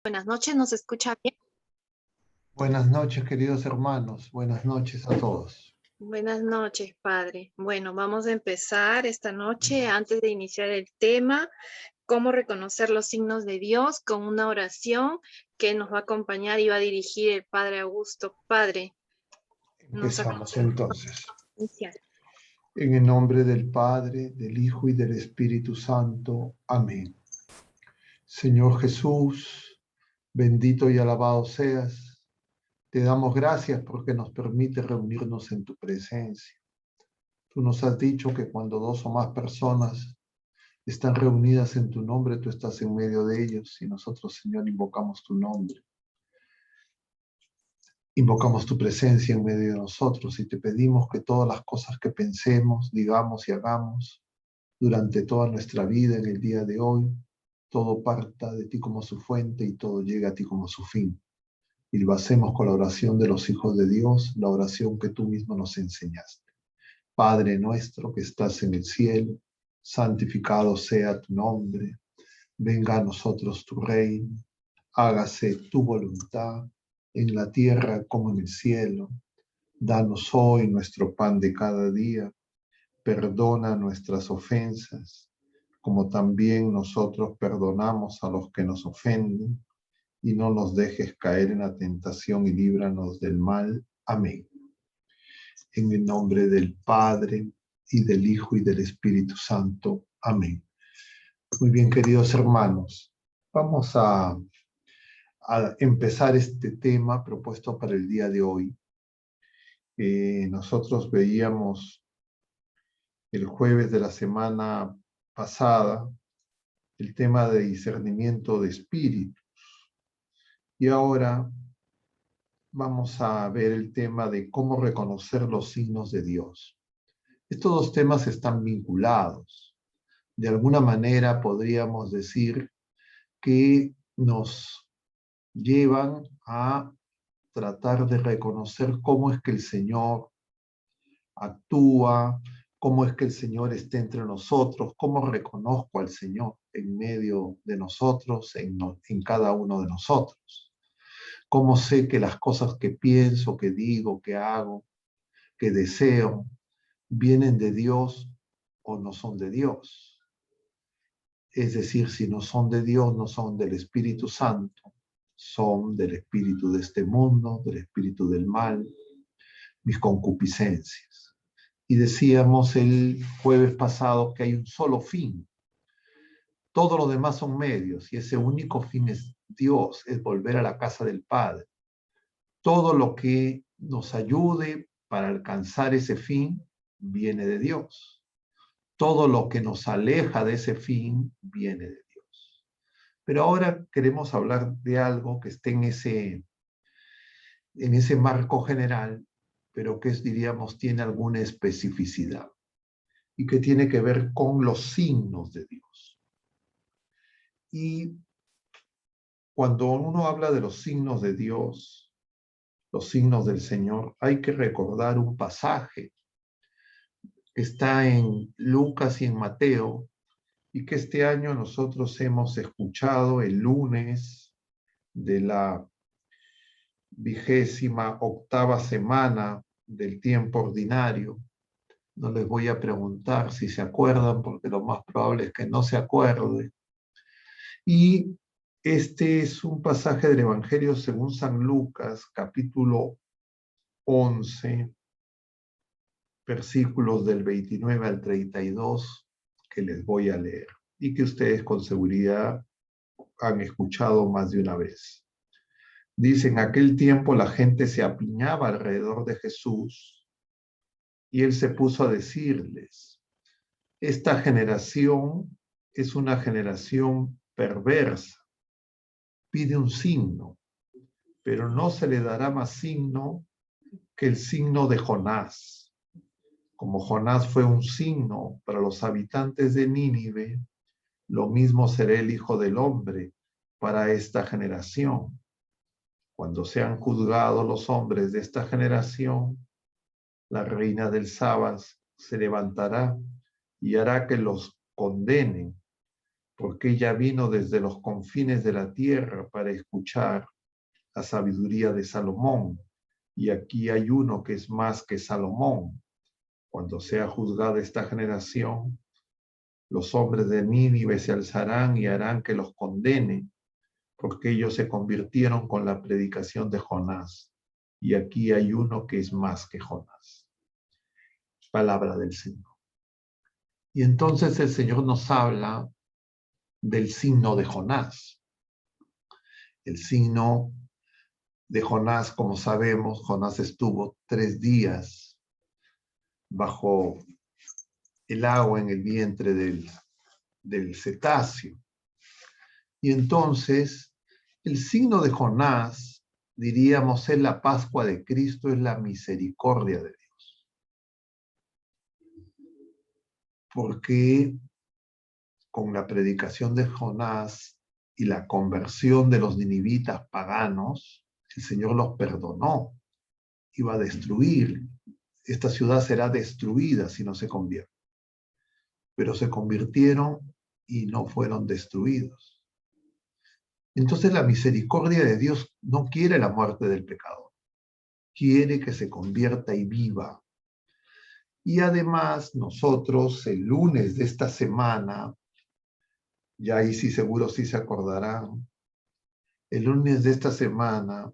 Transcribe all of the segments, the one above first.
Buenas noches, ¿nos escucha bien? Buenas noches, queridos hermanos. Buenas noches a todos. Buenas noches, Padre. Bueno, vamos a empezar esta noche, antes de iniciar el tema, cómo reconocer los signos de Dios, con una oración que nos va a acompañar y va a dirigir el Padre Augusto. Padre, nos Empezamos acompaña. entonces. Iniciar. En el nombre del Padre, del Hijo y del Espíritu Santo. Amén. Señor Jesús, bendito y alabado seas. Te damos gracias porque nos permite reunirnos en tu presencia. Tú nos has dicho que cuando dos o más personas están reunidas en tu nombre, tú estás en medio de ellos y nosotros, Señor, invocamos tu nombre. Invocamos tu presencia en medio de nosotros y te pedimos que todas las cosas que pensemos, digamos y hagamos durante toda nuestra vida en el día de hoy, todo parta de ti como su fuente y todo llega a ti como su fin. Y lo hacemos con la oración de los hijos de Dios, la oración que tú mismo nos enseñaste. Padre nuestro que estás en el cielo, santificado sea tu nombre, venga a nosotros tu reino, hágase tu voluntad en la tierra como en el cielo. Danos hoy nuestro pan de cada día. Perdona nuestras ofensas, como también nosotros perdonamos a los que nos ofenden. Y no nos dejes caer en la tentación y líbranos del mal. Amén. En el nombre del Padre, y del Hijo, y del Espíritu Santo. Amén. Muy bien, queridos hermanos. Vamos a empezar este tema propuesto para el día de hoy. Nosotros veíamos el jueves de la semana pasada el tema de discernimiento de espíritus. Y ahora vamos a ver el tema de cómo reconocer los signos de Dios. Estos dos temas están vinculados. De alguna manera podríamos decir que nos llevan a tratar de reconocer cómo es que el Señor actúa, cómo es que el Señor está entre nosotros, cómo reconozco al Señor en medio de nosotros, en cada uno de nosotros. Cómo sé que las cosas que pienso, que digo, que hago, que deseo, vienen de Dios o no son de Dios. Es decir, si no son de Dios, no son del Espíritu Santo, son del espíritu de este mundo, del espíritu del mal, mis concupiscencias. Y decíamos el jueves pasado que hay un solo fin. Todo lo demás son medios y ese único fin es Dios, es volver a la casa del Padre. Todo lo que nos ayude para alcanzar ese fin viene de Dios. Todo lo que nos aleja de ese fin viene de Dios. Pero ahora queremos hablar de algo que esté en ese marco general, pero que diríamos tiene alguna especificidad y que tiene que ver con los signos de Dios. Y cuando uno habla de los signos de Dios, los signos del Señor, hay que recordar un pasaje que está en Lucas y en Mateo y que este año nosotros hemos escuchado el lunes de la 28ª semana del tiempo ordinario. No les voy a preguntar si se acuerdan, porque lo más probable es que no se acuerde. Y este es un pasaje del Evangelio según San Lucas, capítulo 11, versículos del 29 al 32, que les voy a leer y que ustedes con seguridad han escuchado más de una vez. Dice, en aquel tiempo la gente se apiñaba alrededor de Jesús y él se puso a decirles, esta generación es una generación perversa, pide un signo, pero no se le dará más signo que el signo de Jonás. Como Jonás fue un signo para los habitantes de Nínive, lo mismo será el Hijo del Hombre para esta generación. Cuando sean juzgados los hombres de esta generación, la reina del Sabas se levantará y hará que los condenen, porque ella vino desde los confines de la tierra para escuchar la sabiduría de Salomón. Y aquí hay uno que es más que Salomón. Cuando sea juzgada esta generación, los hombres de Nínive se alzarán y harán que los condene, porque ellos se convirtieron con la predicación de Jonás. Y aquí hay uno que es más que Jonás. Palabra del Señor. Y entonces el Señor nos habla del signo de Jonás. El signo de Jonás, como sabemos, Jonás estuvo 3 días bajo el agua en el vientre del cetáceo. Y entonces, el signo de Jonás, diríamos, es la Pascua de Cristo, es la misericordia de Dios. Porque con la predicación de Jonás y la conversión de los ninivitas paganos, el Señor los perdonó. Iba a destruir. Esta ciudad será destruida si no se convierte. Pero se convirtieron y no fueron destruidos. Entonces la misericordia de Dios no quiere la muerte del pecador. Quiere que se convierta y viva. Y además nosotros el lunes de esta semana, ya ahí sí seguro sí se acordarán, el lunes de esta semana,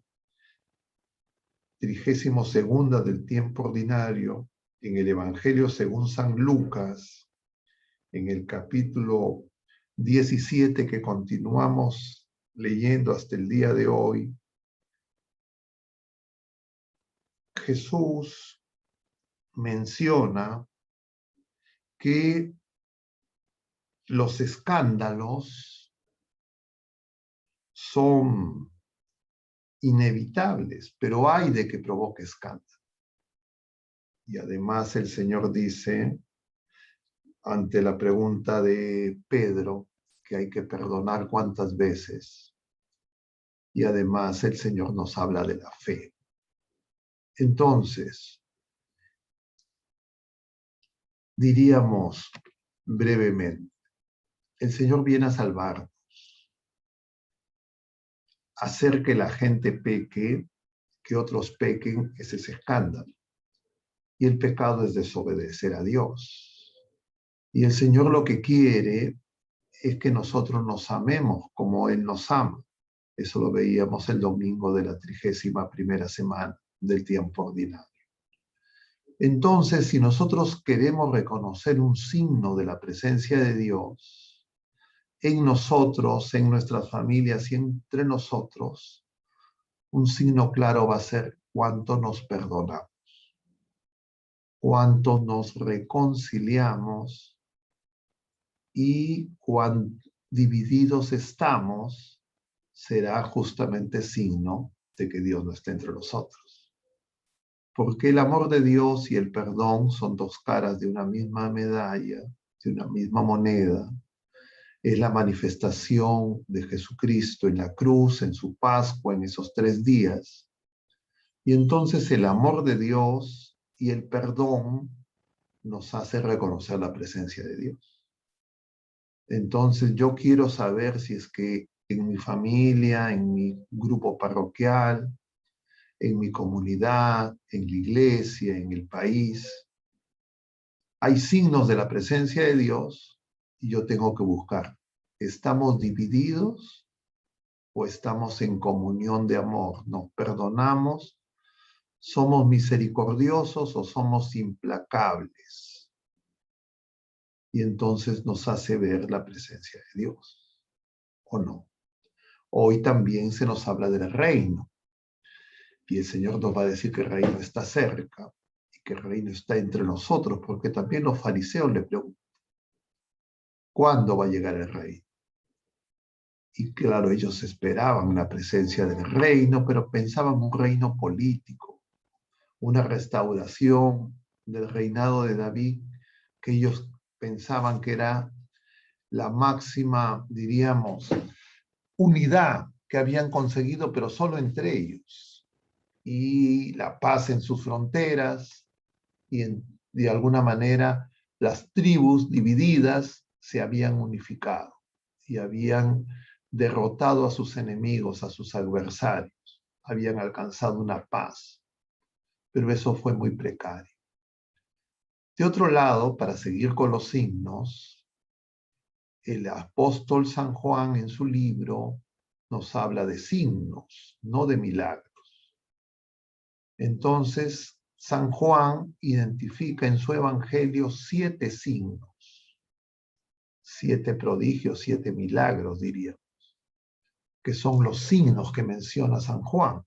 32ª del tiempo ordinario, en el Evangelio según San Lucas, en el capítulo 17 que continuamos leyendo hasta el día de hoy, Jesús menciona que los escándalos son inevitables, pero hay de que provoque escándalo. Y además el Señor dice, ante la pregunta de Pedro, que hay que perdonar cuántas veces. Y además el Señor nos habla de la fe. Entonces, diríamos brevemente, el Señor viene a salvarnos, a hacer que la gente peque, que otros pequen, ese es escándalo. Y el pecado es desobedecer a Dios. Y el Señor lo que quiere es que nosotros nos amemos como Él nos ama. Eso lo veíamos el domingo de la 31ª semana del tiempo ordinario. Entonces, si nosotros queremos reconocer un signo de la presencia de Dios en nosotros, en nuestras familias y entre nosotros, un signo claro va a ser cuánto nos perdonamos, cuánto nos reconciliamos y cuán divididos estamos, será justamente signo de que Dios no está entre nosotros. Porque el amor de Dios y el perdón son 2 caras de una misma medalla, de una misma moneda. Es la manifestación de Jesucristo en la cruz, en su Pascua, en esos 3 días. Y entonces el amor de Dios y el perdón nos hace reconocer la presencia de Dios. Entonces yo quiero saber si es que en mi familia, en mi grupo parroquial, en mi comunidad, en la iglesia, en el país, hay signos de la presencia de Dios y yo tengo que buscar. ¿Estamos divididos o estamos en comunión de amor? ¿Nos perdonamos? ¿Somos misericordiosos o somos implacables? Y entonces nos hace ver la presencia de Dios, ¿o no? Hoy también se nos habla del reino. Y el Señor nos va a decir que el reino está cerca y que el reino está entre nosotros, porque también los fariseos le preguntan, ¿cuándo va a llegar el reino? Y claro, ellos esperaban la presencia del reino, pero pensaban un reino político, una restauración del reinado de David, que ellos pensaban que era la máxima, diríamos, unidad que habían conseguido, pero solo entre ellos. Y la paz en sus fronteras, y de alguna manera las tribus divididas se habían unificado. y habían derrotado a sus enemigos, a sus adversarios, habían alcanzado una paz, pero eso fue muy precario. De otro lado, para seguir con los signos, el apóstol San Juan en su libro nos habla de signos, no de milagros. Entonces, San Juan identifica en su evangelio 7 signos, 7 prodigios, 7 milagros, diríamos, que son los signos que menciona San Juan.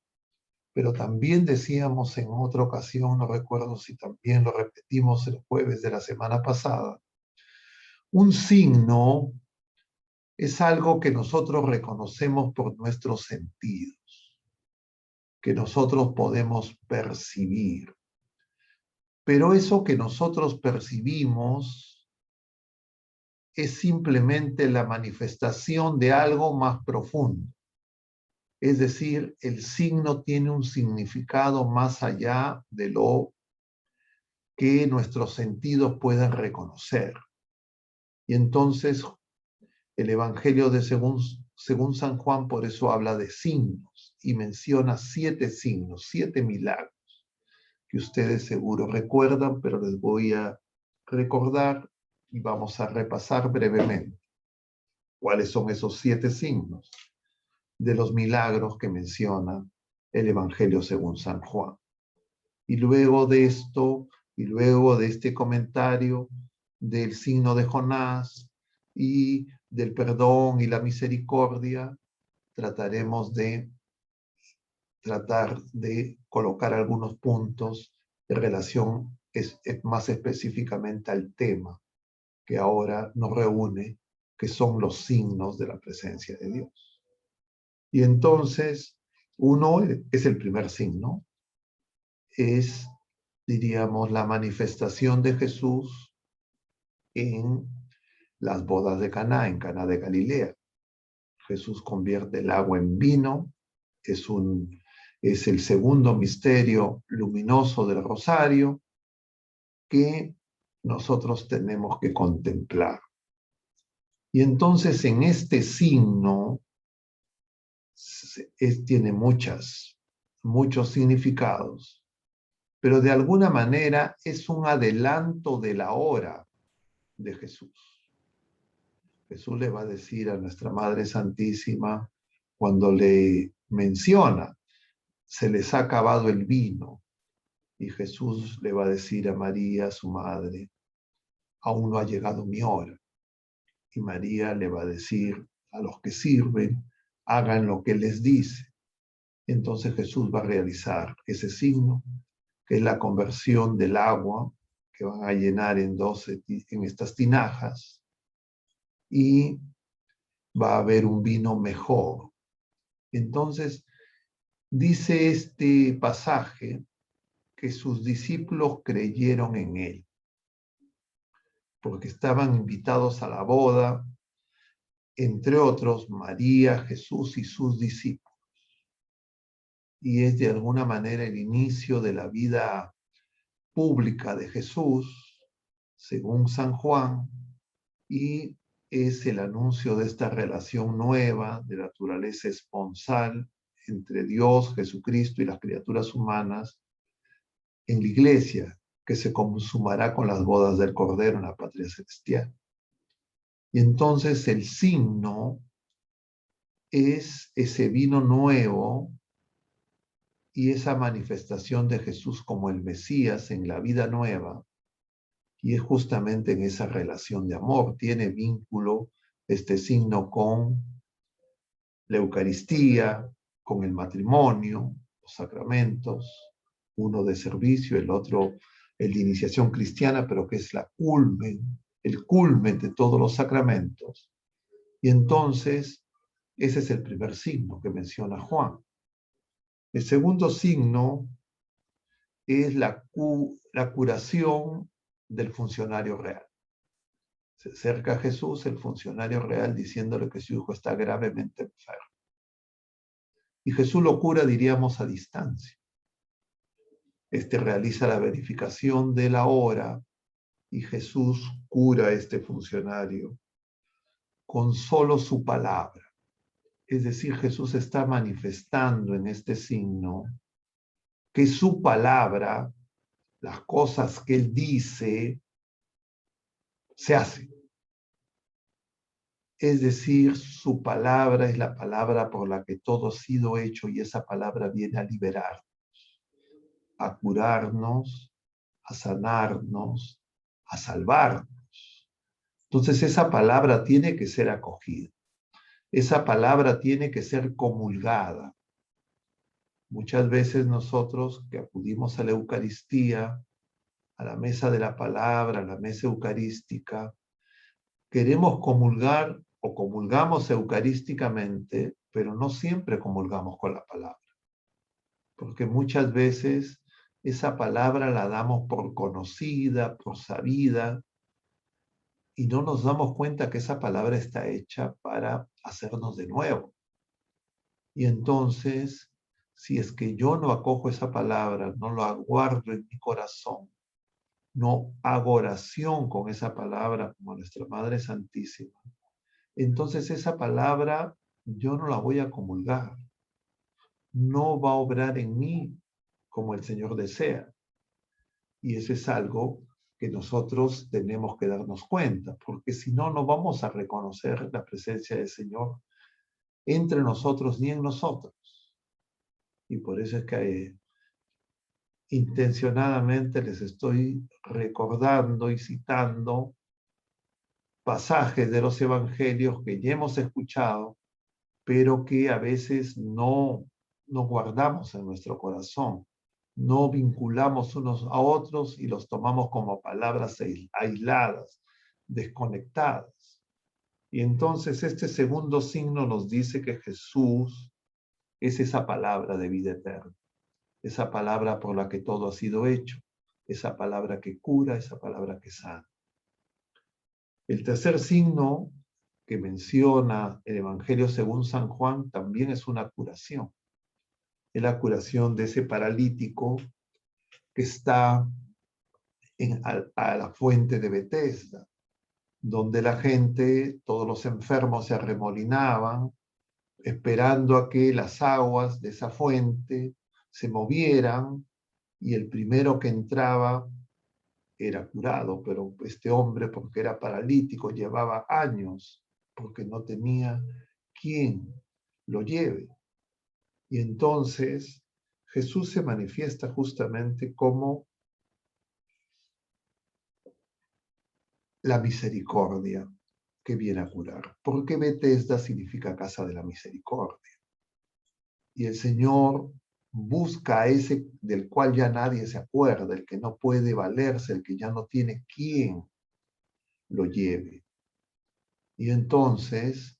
Pero también decíamos en otra ocasión, no recuerdo si también lo repetimos el jueves de la semana pasada, un signo es algo que nosotros reconocemos por nuestros sentidos, que nosotros podemos percibir. Pero eso que nosotros percibimos es simplemente la manifestación de algo más profundo. Es decir, el signo tiene un significado más allá de lo que nuestros sentidos puedan reconocer. Y entonces el Evangelio de según San Juan por eso habla de signos y menciona 7 signos, 7 milagros, que ustedes seguro recuerdan, pero les voy a recordar y vamos a repasar brevemente cuáles son esos 7 signos de los milagros que menciona el Evangelio según San Juan. Y luego de esto, y luego de este comentario del signo de Jonás y del perdón y la misericordia, trataremos de colocar algunos puntos de relación más específicamente al tema que ahora nos reúne, que son los signos de la presencia de Dios. Y entonces, uno es el primer signo, es, diríamos, la manifestación de Jesús en las bodas de Caná, en Caná de Galilea. Jesús convierte el agua en vino, es el segundo misterio luminoso del rosario que nosotros tenemos que contemplar. Y entonces en este signo tiene muchos significados, pero de alguna manera es un adelanto de la hora de Jesús. Jesús le va a decir a nuestra Madre Santísima, cuando le menciona, se les ha acabado el vino, y Jesús le va a decir a María, su madre, aún no ha llegado mi hora. Y María le va a decir a los que sirven, hagan lo que les dice. Entonces Jesús va a realizar ese signo, que es la conversión del agua, que van a llenar en estas tinajas, y va a haber un vino mejor. Entonces, dice este pasaje que sus discípulos creyeron en él, porque estaban invitados a la boda, entre otros, María, Jesús y sus discípulos. Y es de alguna manera el inicio de la vida pública de Jesús, según San Juan, y es el anuncio de esta relación nueva de naturaleza esponsal entre Dios, Jesucristo y las criaturas humanas en la iglesia, que se consumará con las bodas del Cordero en la patria celestial. Y entonces el signo es ese vino nuevo y esa manifestación de Jesús como el Mesías en la vida nueva, y es justamente en esa relación de amor. Tiene vínculo este signo con la Eucaristía, con el matrimonio, los sacramentos, uno de servicio, el otro el de iniciación cristiana, pero que es el culmen de todos los sacramentos. Y entonces, ese es el primer signo que menciona Juan. El segundo signo es la curación del funcionario real. Se acerca a Jesús, el funcionario real, diciéndole que su hijo está gravemente enfermo. Y Jesús lo cura, diríamos, a distancia. Realiza la verificación de la hora y Jesús cura a este funcionario con solo su palabra. Es decir, Jesús está manifestando en este signo que su palabra, las cosas que él dice, se hacen. Es decir, su palabra es la palabra por la que todo ha sido hecho y esa palabra viene a liberarnos, a curarnos, a sanarnos, a salvarnos. Entonces esa palabra tiene que ser acogida. Esa palabra tiene que ser comulgada. Muchas veces nosotros que acudimos a la Eucaristía, a la mesa de la palabra, a la mesa eucarística, queremos comulgar o comulgamos eucarísticamente, pero no siempre comulgamos con la palabra, porque muchas veces esa palabra la damos por conocida, por sabida, y no nos damos cuenta que esa palabra está hecha para hacernos de nuevo. Y entonces, si es que yo no acojo esa palabra, no lo aguardo en mi corazón, no hago oración con esa palabra como nuestra Madre Santísima, entonces esa palabra yo no la voy a comulgar. No va a obrar en mí como el Señor desea. Y eso es algo que nosotros tenemos que darnos cuenta, porque si no, no vamos a reconocer la presencia del Señor entre nosotros ni en nosotros. Y por eso es que intencionadamente les estoy recordando y citando pasajes de los evangelios que ya hemos escuchado, pero que a veces no guardamos en nuestro corazón, no vinculamos unos a otros y los tomamos como palabras aisladas, desconectadas. Y entonces este segundo signo nos dice que Jesús es esa palabra de vida eterna, esa palabra por la que todo ha sido hecho, esa palabra que cura, esa palabra que sana. El tercer signo que menciona el Evangelio según San Juan también es una curación. Es la curación de ese paralítico que está a la fuente de Betesda, donde la gente, todos los enfermos se arremolinaban, esperando a que las aguas de esa fuente se movieran y el primero que entraba era curado, pero este hombre, porque era paralítico, llevaba años, porque no tenía quien lo lleve. Y entonces Jesús se manifiesta justamente como la misericordia que viene a curar. Porque Betesda significa casa de la misericordia. Y el Señor busca a ese del cual ya nadie se acuerda, el que no puede valerse, el que ya no tiene quien lo lleve. Y entonces,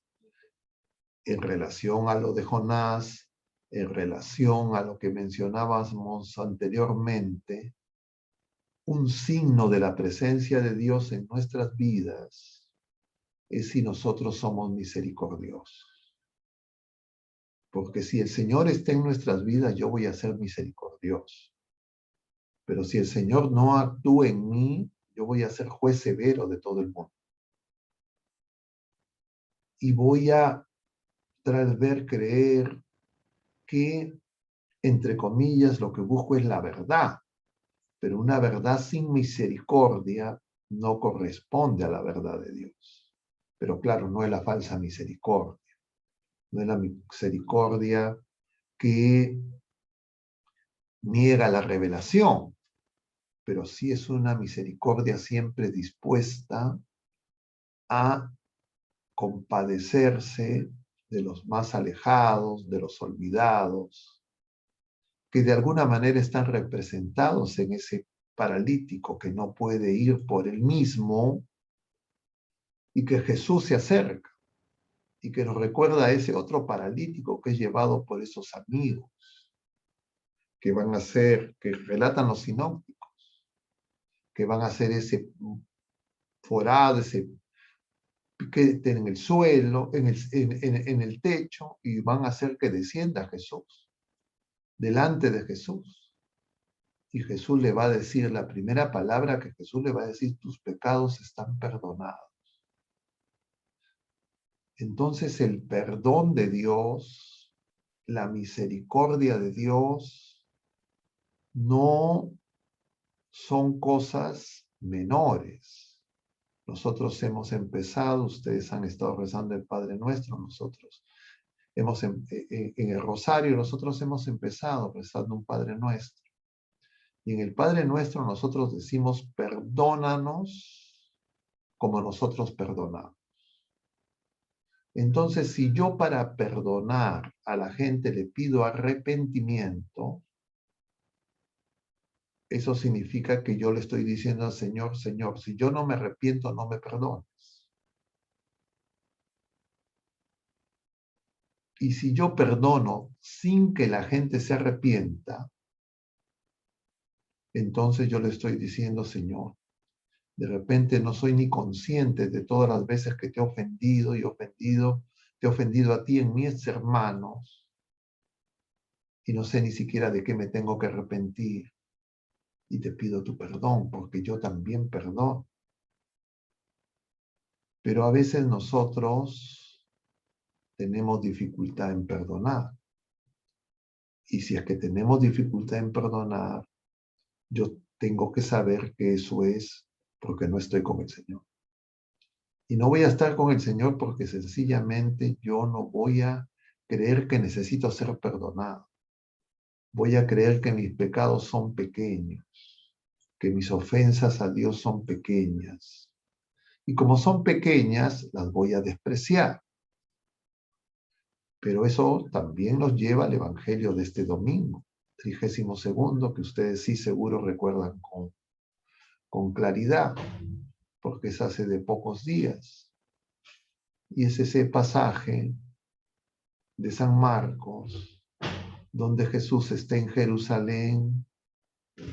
en relación a lo de Jonás, en relación a lo que mencionábamos anteriormente, un signo de la presencia de Dios en nuestras vidas es si nosotros somos misericordiosos. Porque si el Señor está en nuestras vidas, yo voy a ser misericordioso. Pero si el Señor no actúa en mí, yo voy a ser juez severo de todo el mundo. Y voy a creer que, entre comillas, lo que busco es la verdad. Pero una verdad sin misericordia no corresponde a la verdad de Dios. Pero claro, no es la falsa misericordia. No es la misericordia que niega la revelación, pero sí es una misericordia siempre dispuesta a compadecerse de los más alejados, de los olvidados, que de alguna manera están representados en ese paralítico que no puede ir por él mismo y que Jesús se acerca y que nos recuerda a ese otro paralítico que es llevado por esos amigos que van a ser, que relatan los sinópticos, que van a hacer ese forado, ese piquete en el suelo, en el techo, y van a hacer que descienda Jesús, delante de Jesús. Y Jesús le va a decir, la primera palabra que Jesús le va a decir, tus pecados están perdonados. Entonces el perdón de Dios, la misericordia de Dios, no son cosas menores. Nosotros hemos empezado, ustedes han estado rezando el Padre Nuestro, nosotros en el Rosario, nosotros hemos empezado rezando un Padre Nuestro. Y en el Padre Nuestro nosotros decimos, perdónanos como nosotros perdonamos. Entonces, si yo para perdonar a la gente le pido arrepentimiento, eso significa que yo le estoy diciendo al Señor, Señor, si yo no me arrepiento, no me perdones. Y si yo perdono sin que la gente se arrepienta, entonces yo le estoy diciendo, Señor, de repente no soy ni consciente de todas las veces que te he ofendido te he ofendido a ti en mis hermanos, y no sé ni siquiera de qué me tengo que arrepentir. Y te pido tu perdón, porque yo también perdono. Pero a veces nosotros tenemos dificultad en perdonar. Y si es que tenemos dificultad en perdonar, yo tengo que saber que eso es porque no estoy con el Señor. Y no voy a estar con el Señor porque sencillamente yo no voy a creer que necesito ser perdonado. Voy a creer que mis pecados son pequeños, que mis ofensas a Dios son pequeñas. Y como son pequeñas, las voy a despreciar. Pero eso también nos lleva al Evangelio de este domingo, 32º, que ustedes sí seguro recuerdan con claridad, porque es hace de pocos días. Y es ese pasaje de San Marcos, donde Jesús está en Jerusalén,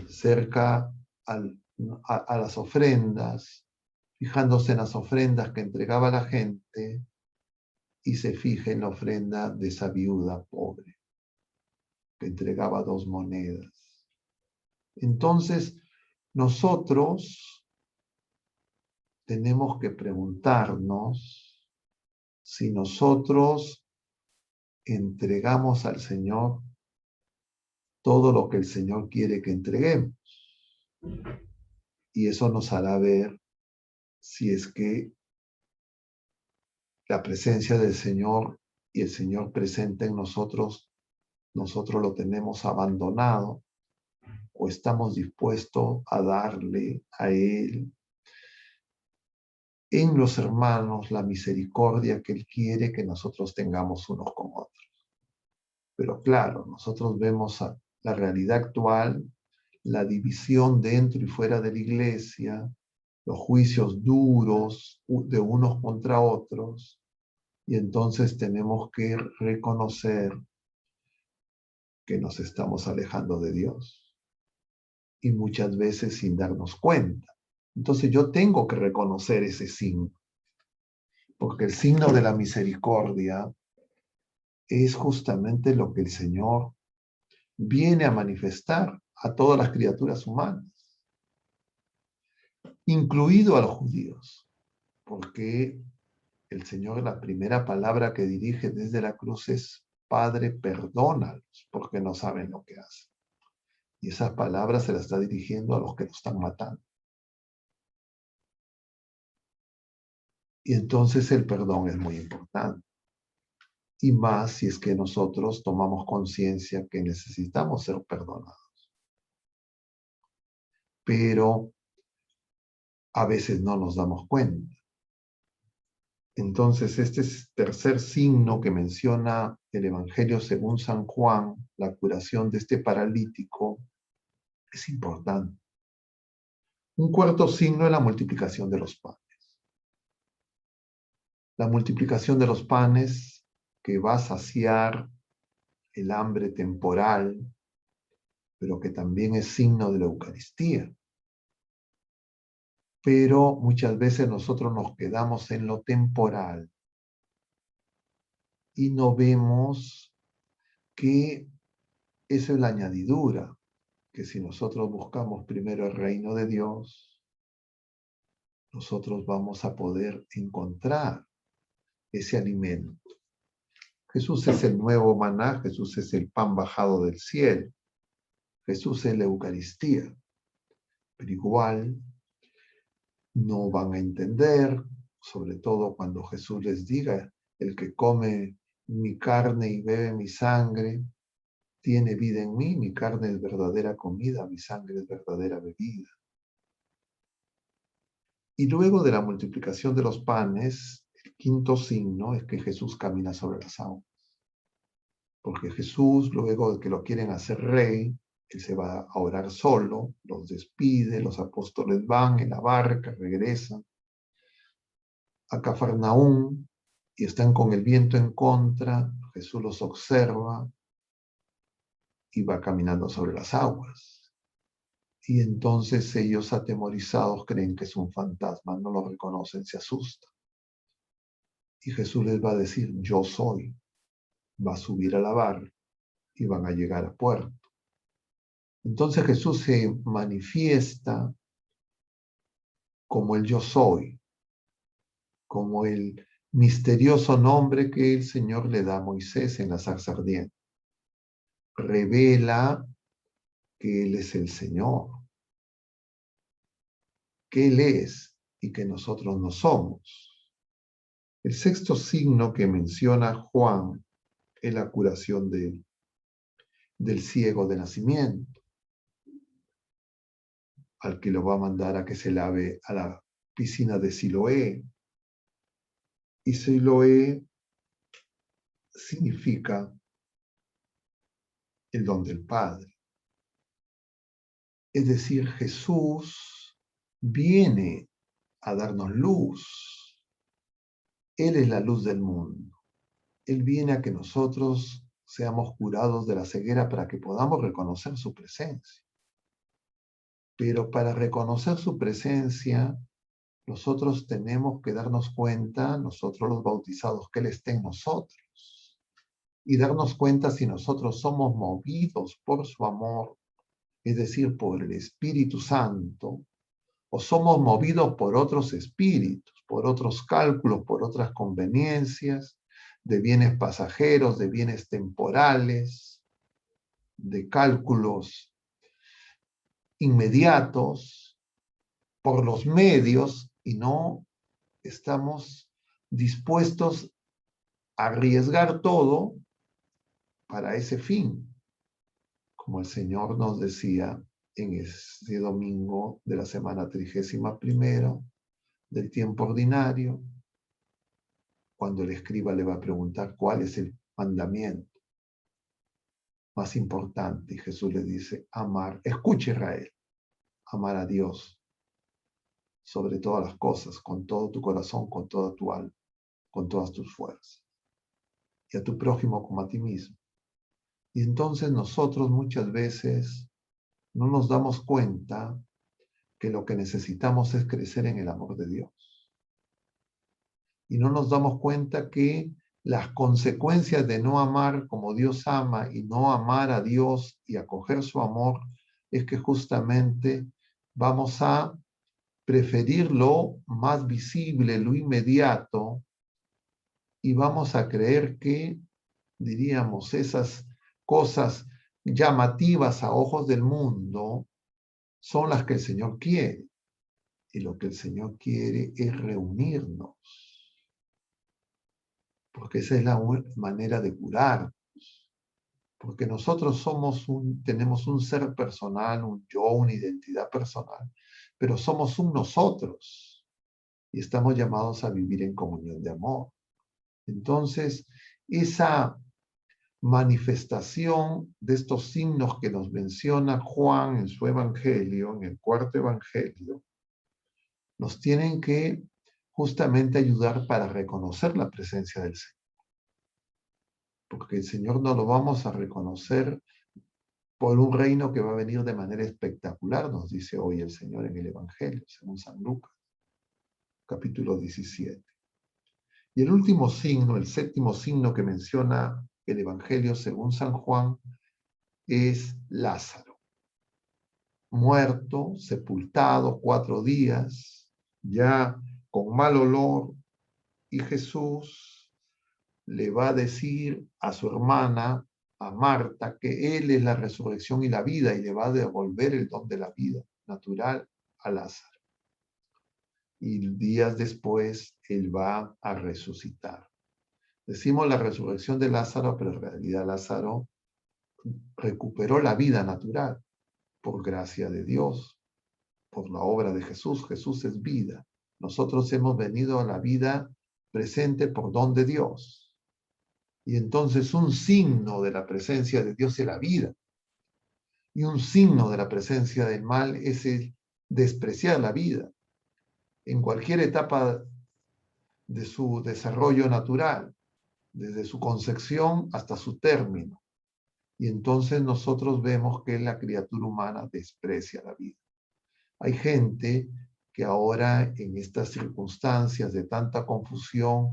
cerca a las ofrendas, fijándose en las ofrendas que entregaba la gente, y se fija en la ofrenda de esa viuda pobre, que entregaba 2 monedas. Entonces, nosotros tenemos que preguntarnos si nosotros entregamos al Señor todo lo que el Señor quiere que entreguemos. Y eso nos hará ver si es que la presencia del Señor y el Señor presente en nosotros lo tenemos abandonado o estamos dispuestos a darle a Él en los hermanos la misericordia que Él quiere que nosotros tengamos unos con otros. Pero claro, nosotros vemos la realidad actual, la división dentro y fuera de la iglesia, los juicios duros de unos contra otros, y entonces tenemos que reconocer que nos estamos alejando de Dios, y muchas veces sin darnos cuenta. Entonces yo tengo que reconocer ese signo, porque el signo de la misericordia es justamente lo que el Señor viene a manifestar a todas las criaturas humanas, incluido a los judíos, porque el Señor, la primera palabra que dirige desde la cruz es, Padre, perdónalos, porque no saben lo que hacen. Y esas palabras se las está dirigiendo a los que lo están matando. Y entonces el perdón es muy importante. Y más si es que nosotros tomamos conciencia que necesitamos ser perdonados. Pero a veces no nos damos cuenta. Entonces, este tercer signo que menciona el Evangelio según San Juan, la curación de este paralítico, es importante. Un cuarto signo es la multiplicación de los panes. La multiplicación de los panes que va a saciar el hambre temporal, pero que también es signo de la Eucaristía. Pero muchas veces nosotros nos quedamos en lo temporal y no vemos que esa es la añadidura, que si nosotros buscamos primero el reino de Dios, nosotros vamos a poder encontrar ese alimento. Jesús es el nuevo maná, Jesús es el pan bajado del cielo, Jesús es la Eucaristía. Pero igual no van a entender, sobre todo cuando Jesús les diga, el que come mi carne y bebe mi sangre, tiene vida en mí, mi carne es verdadera comida, mi sangre es verdadera bebida. Y luego de la multiplicación de los panes, el quinto signo es que Jesús camina sobre las aguas. Porque Jesús, luego de que lo quieren hacer rey, él se va a orar solo, los despide, los apóstoles van en la barca, regresan a Cafarnaúm y están con el viento en contra. Jesús los observa y va caminando sobre las aguas. Y entonces ellos, atemorizados, creen que es un fantasma, no lo reconocen, se asustan. Y Jesús les va a decir, yo soy. Va a subir a la barca y van a llegar a puerto. Entonces Jesús se manifiesta como el yo soy, como el misterioso nombre que el Señor le da a Moisés en la zarza ardiente. Revela que Él es el Señor, que Él es y que nosotros no somos. El sexto signo que menciona Juan es la curación del ciego de nacimiento, al que lo va a mandar a que se lave a la piscina de Siloé. Y Siloé significa el don del Padre. Es decir, Jesús viene a darnos luz. Él es la luz del mundo. Él viene a que nosotros seamos curados de la ceguera para que podamos reconocer su presencia. Pero para reconocer su presencia, nosotros tenemos que darnos cuenta, nosotros los bautizados, que Él está en nosotros. Y darnos cuenta si nosotros somos movidos por su amor, es decir, por el Espíritu Santo, o somos movidos por otros espíritus, por otros cálculos, por otras conveniencias, de bienes pasajeros, de bienes temporales, de cálculos inmediatos, por los medios, y no estamos dispuestos a arriesgar todo para ese fin. Como el Señor nos decía en ese domingo de la semana 31 del tiempo ordinario, cuando el escriba le va a preguntar cuál es el mandamiento más importante, y Jesús le dice, amar, escucha Israel, amar a Dios sobre todas las cosas, con todo tu corazón, con toda tu alma, con todas tus fuerzas, y a tu prójimo como a ti mismo. Y entonces nosotros muchas veces no nos damos cuenta que lo que necesitamos es crecer en el amor de Dios. Y no nos damos cuenta que las consecuencias de no amar como Dios ama y no amar a Dios y acoger su amor es que justamente vamos a preferir lo más visible, lo inmediato, y vamos a creer que, diríamos, esas cosas llamativas a ojos del mundo son las que el Señor quiere. Y lo que el Señor quiere es reunirnos, porque esa es la manera de curarnos. Porque nosotros tenemos un ser personal, un yo, una identidad personal, pero somos un nosotros y estamos llamados a vivir en comunión de amor. Entonces, esa manifestación de estos signos que nos menciona Juan en su evangelio, en el cuarto evangelio, nos tienen que justamente ayudar para reconocer la presencia del Señor. Porque el Señor no lo vamos a reconocer por un reino que va a venir de manera espectacular, nos dice hoy el Señor en el Evangelio, según San Lucas, capítulo 17. Y el último signo, el séptimo signo que menciona el Evangelio según San Juan, es Lázaro. Muerto, sepultado 4 días, ya con mal olor, y Jesús le va a decir a su hermana, a Marta, que Él es la resurrección y la vida, y le va a devolver el don de la vida natural a Lázaro. Y días después, Él va a resucitar. Decimos la resurrección de Lázaro, pero en realidad Lázaro recuperó la vida natural por gracia de Dios, por la obra de Jesús. Jesús es vida. Nosotros hemos venido a la vida presente por don de Dios. Y entonces un signo de la presencia de Dios es la vida. Y un signo de la presencia del mal es el despreciar la vida en cualquier etapa de su desarrollo natural, desde su concepción hasta su término. Y entonces nosotros vemos que la criatura humana desprecia la vida. Hay gente que ahora en estas circunstancias de tanta confusión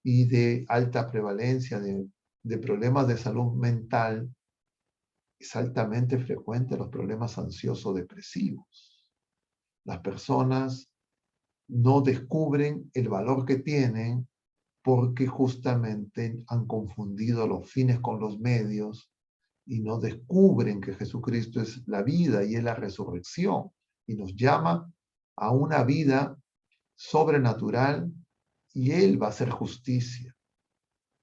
y de alta prevalencia de problemas de salud mental, es altamente frecuente los problemas ansioso-depresivos. Las personas no descubren el valor que tienen porque justamente han confundido los fines con los medios y no descubren que Jesucristo es la vida y es la resurrección y nos llama a una vida sobrenatural y Él va a hacer justicia.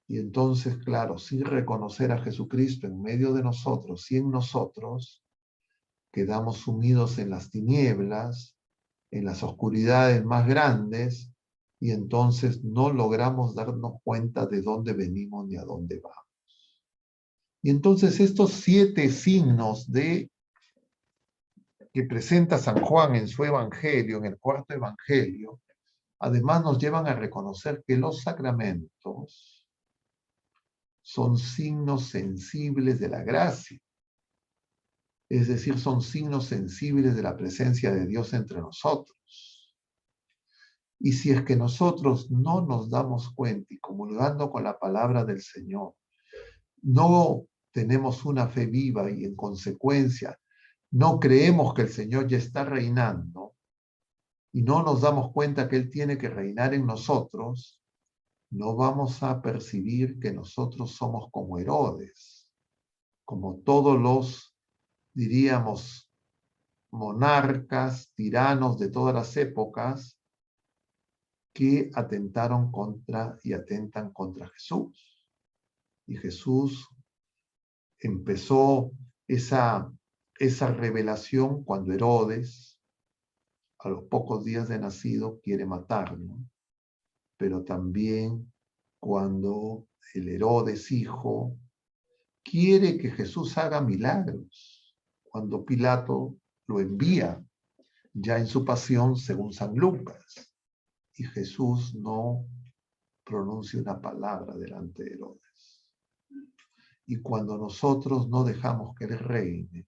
Y entonces, claro, sin reconocer a Jesucristo en medio de nosotros y en nosotros, quedamos sumidos en las tinieblas, en las oscuridades más grandes, y entonces no logramos darnos cuenta de dónde venimos ni a dónde vamos. Y entonces estos 7 signos que presenta San Juan en su evangelio, en el 4.º evangelio, además nos llevan a reconocer que los sacramentos son signos sensibles de la gracia. Es decir, son signos sensibles de la presencia de Dios entre nosotros. Y si es que nosotros no nos damos cuenta y comulgando con la palabra del Señor, no tenemos una fe viva y en consecuencia no creemos que el Señor ya está reinando y no nos damos cuenta que Él tiene que reinar en nosotros, no vamos a percibir que nosotros somos como Herodes, como todos los, diríamos, monarcas, tiranos de todas las épocas que atentaron contra y atentan contra Jesús. Y Jesús empezó esa revelación cuando Herodes, a los pocos días de nacido, quiere matarlo, pero también cuando el Herodes hijo quiere que Jesús haga milagros, cuando Pilato lo envía ya en su pasión según San Lucas, y Jesús no pronuncia una palabra delante de Herodes. Y cuando nosotros no dejamos que Él reine,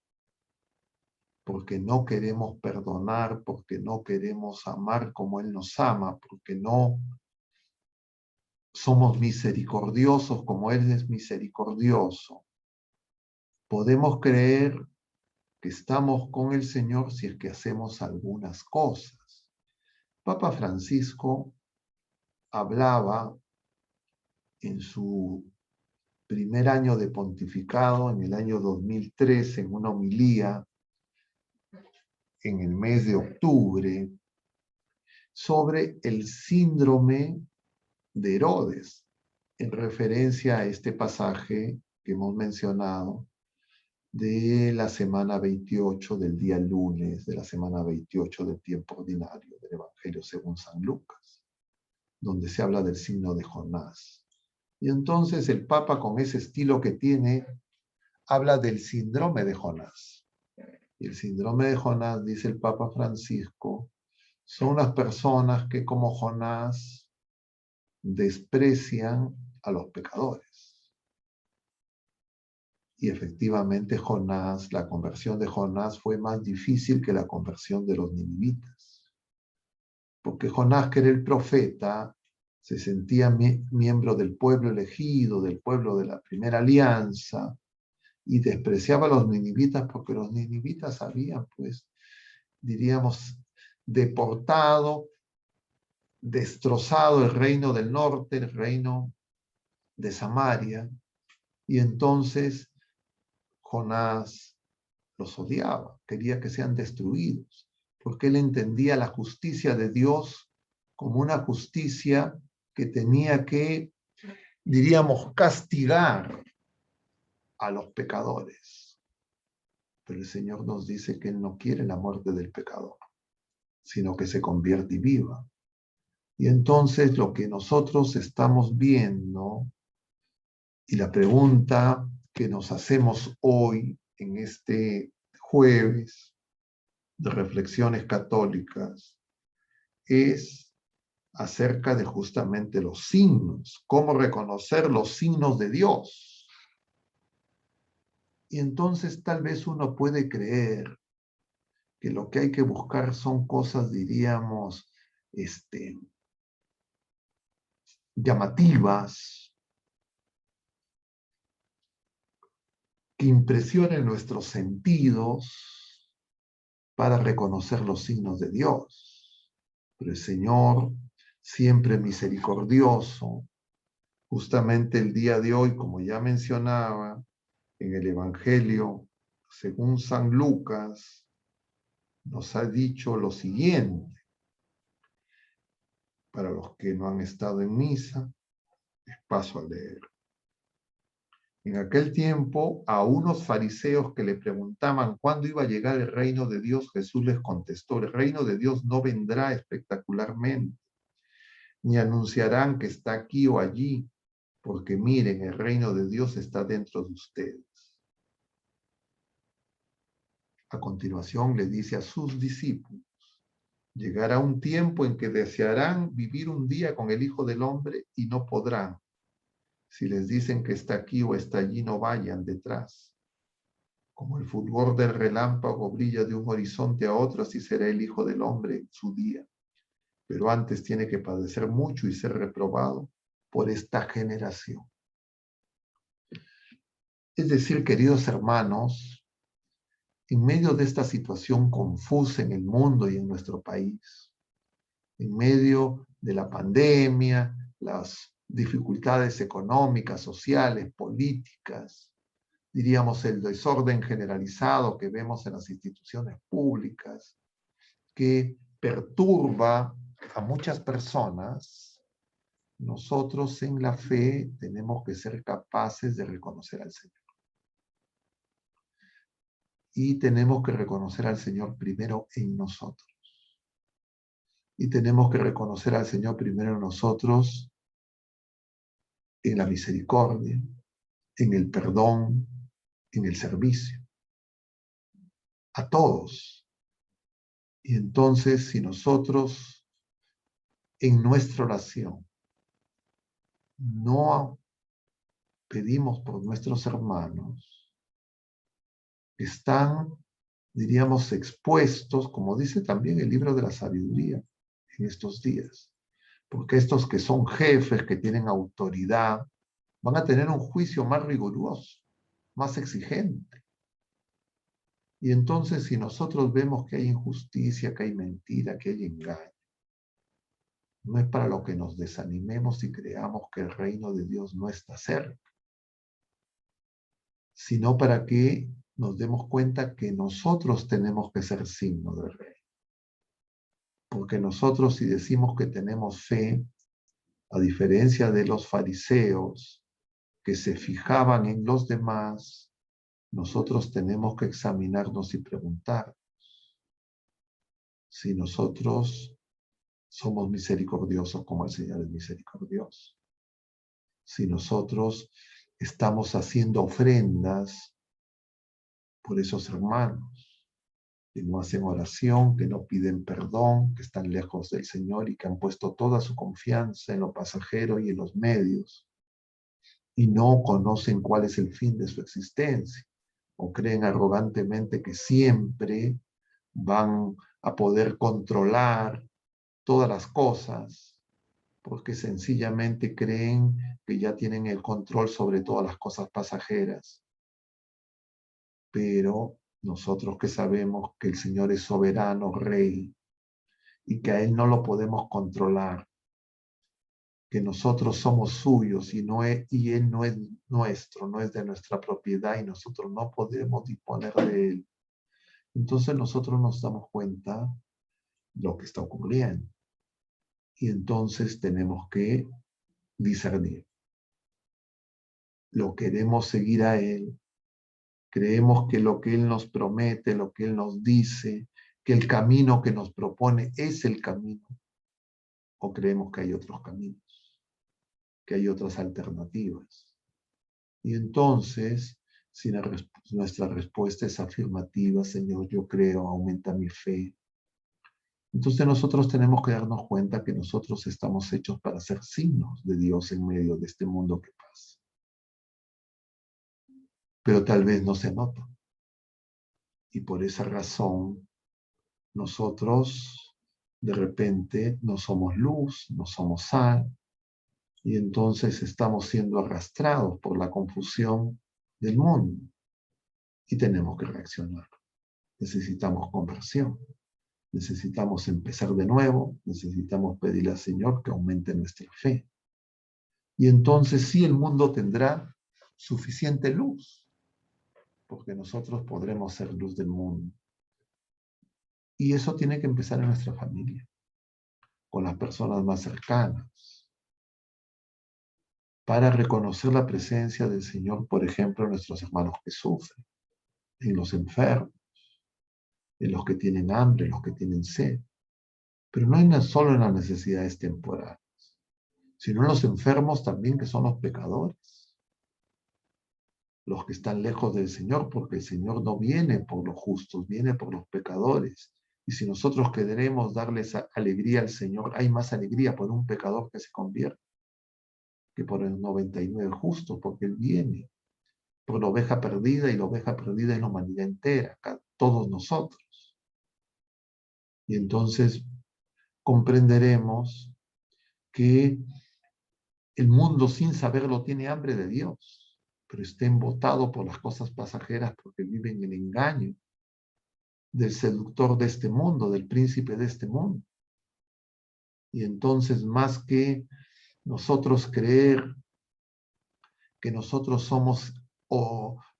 porque no queremos perdonar, porque no queremos amar como Él nos ama, porque no somos misericordiosos como Él es misericordioso, podemos creer que estamos con el Señor si es que hacemos algunas cosas. Papa Francisco hablaba en su primer año de pontificado, en el año 2003, en una homilía en el mes de octubre, sobre el síndrome de Herodes, en referencia a este pasaje que hemos mencionado de la semana 28 del día lunes, de la semana 28 del tiempo ordinario del Evangelio según San Lucas, donde se habla del signo de Jonás. Y entonces el Papa, con ese estilo que tiene, habla del síndrome de Jonás. Y el síndrome de Jonás, dice el Papa Francisco, son las personas que como Jonás desprecian a los pecadores. Y efectivamente Jonás, la conversión de Jonás fue más difícil que la conversión de los ninivitas. Porque Jonás, que era el profeta, se sentía miembro del pueblo elegido, del pueblo de la primera alianza, y despreciaba a los ninivitas porque los ninivitas habían, pues, diríamos, deportado, destrozado el reino del norte, el reino de Samaria, y entonces Jonás los odiaba, quería que sean destruidos, porque él entendía la justicia de Dios como una justicia que tenía que, diríamos, castigar a los pecadores. Pero el Señor nos dice que Él no quiere la muerte del pecador, sino que se convierte y viva. Y entonces lo que nosotros estamos viendo y la pregunta que nos hacemos hoy en este jueves de reflexiones católicas es acerca de justamente los signos, cómo reconocer los signos de Dios. Y entonces tal vez uno puede creer que lo que hay que buscar son cosas, diríamos, llamativas, que impresionen nuestros sentidos para reconocer los signos de Dios. Pero el Señor, siempre misericordioso, justamente el día de hoy, como ya mencionaba, en el Evangelio, según San Lucas, nos ha dicho lo siguiente. Para los que no han estado en misa, les paso a leer. En aquel tiempo, a unos fariseos que le preguntaban cuándo iba a llegar el reino de Dios, Jesús les contestó: el reino de Dios no vendrá espectacularmente, ni anunciarán que está aquí o allí, porque miren, el reino de Dios está dentro de ustedes. A continuación le dice a sus discípulos: llegará un tiempo en que desearán vivir un día con el Hijo del Hombre y no podrán. Si les dicen que está aquí o está allí, no vayan detrás. Como el fulgor del relámpago brilla de un horizonte a otro, así será el Hijo del Hombre en su día. Pero antes tiene que padecer mucho y ser reprobado por esta generación. Es decir, queridos hermanos, en medio de esta situación confusa en el mundo y en nuestro país, en medio de la pandemia, las dificultades económicas, sociales, políticas, diríamos el desorden generalizado que vemos en las instituciones públicas, que perturba a muchas personas, nosotros en la fe tenemos que ser capaces de reconocer al Señor. Y tenemos que reconocer al Señor primero en nosotros. Y tenemos que reconocer al Señor primero en nosotros, en la misericordia, en el perdón, en el servicio. A todos. Y entonces, si nosotros en nuestra oración no pedimos por nuestros hermanos que están, diríamos, expuestos, como dice también el libro de la sabiduría en estos días, porque estos que son jefes, que tienen autoridad, van a tener un juicio más riguroso, más exigente. Y entonces, si nosotros vemos que hay injusticia, que hay mentira, que hay engaño, no es para lo que nos desanimemos y creamos que el reino de Dios no está cerca, sino para que nos demos cuenta que nosotros tenemos que ser signo del reino. Porque nosotros, si decimos que tenemos fe, a diferencia de los fariseos que se fijaban en los demás, nosotros tenemos que examinarnos y preguntar si nosotros somos misericordiosos como el Señor es misericordioso. Si nosotros estamos haciendo ofrendas por esos hermanos que no hacen oración, que no piden perdón, que están lejos del Señor y que han puesto toda su confianza en lo pasajero y en los medios y no conocen cuál es el fin de su existencia o creen arrogantemente que siempre van a poder controlar todas las cosas porque sencillamente creen que ya tienen el control sobre todas las cosas pasajeras. Pero nosotros que sabemos que el Señor es soberano, Rey, y que a Él no lo podemos controlar, que nosotros somos suyos y Él no es nuestro, no es de nuestra propiedad y nosotros no podemos disponer de Él. Entonces nosotros nos damos cuenta de lo que está ocurriendo y entonces tenemos que discernir. Lo queremos seguir a Él, creemos que lo que Él nos promete, lo que Él nos dice, que el camino que nos propone es el camino, o creemos que hay otros caminos, que hay otras alternativas. Y entonces, si nuestra respuesta es afirmativa, Señor, yo creo, aumenta mi fe. Entonces nosotros tenemos que darnos cuenta que nosotros estamos hechos para ser signos de Dios en medio de este mundo que pasa. Pero tal vez no se nota. Y por esa razón, nosotros de repente no somos luz, no somos sal, y entonces estamos siendo arrastrados por la confusión del mundo. Y tenemos que reaccionar. Necesitamos conversión. Necesitamos empezar de nuevo. Necesitamos pedirle al Señor que aumente nuestra fe. Y entonces sí el mundo tendrá suficiente luz, porque nosotros podremos ser luz del mundo. Y eso tiene que empezar en nuestra familia, con las personas más cercanas, para reconocer la presencia del Señor, por ejemplo, en nuestros hermanos que sufren, en los enfermos, en los que tienen hambre, en los que tienen sed. Pero no es solo en las necesidades temporales, sino en los enfermos también, que son los pecadores, los que están lejos del Señor, porque el Señor no viene por los justos, viene por los pecadores. Y si nosotros queremos darles alegría al Señor, hay más alegría por un pecador que se convierte que por el 99 justo, porque Él viene por la oveja perdida, y la oveja perdida es la humanidad entera, acá, todos nosotros. Y entonces comprenderemos que el mundo, sin saberlo, tiene hambre de Dios, pero está embotado por las cosas pasajeras porque vive en el engaño del seductor de este mundo, del príncipe de este mundo. Y entonces, más que nosotros creer que nosotros somos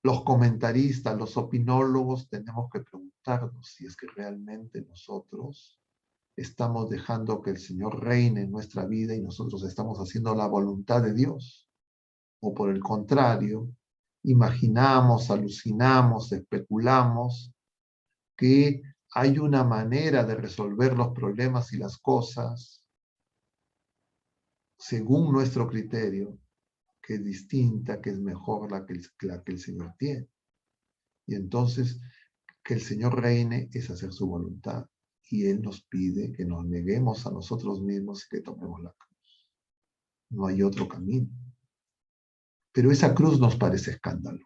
los comentaristas, los opinólogos, tenemos que preguntarnos si es que realmente nosotros estamos dejando que el Señor reine en nuestra vida y nosotros estamos haciendo la voluntad de Dios. O por el contrario, imaginamos, alucinamos, especulamos que hay una manera de resolver los problemas y las cosas según nuestro criterio, que es distinta, que es mejor la que el Señor tiene. Y entonces, que el Señor reine es hacer su voluntad. Y Él nos pide que nos neguemos a nosotros mismos y que tomemos la cruz. No hay otro camino. Pero esa cruz nos parece escándalo,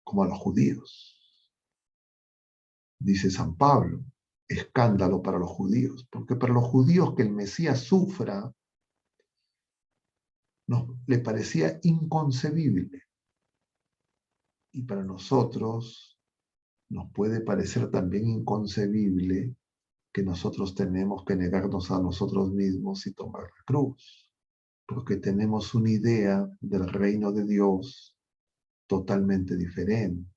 como a los judíos. Dice San Pablo, escándalo para los judíos, porque para los judíos que el Mesías sufra le parecía inconcebible. Y para nosotros nos puede parecer también inconcebible que nosotros tenemos que negarnos a nosotros mismos y tomar la cruz, porque tenemos una idea del reino de Dios totalmente diferente.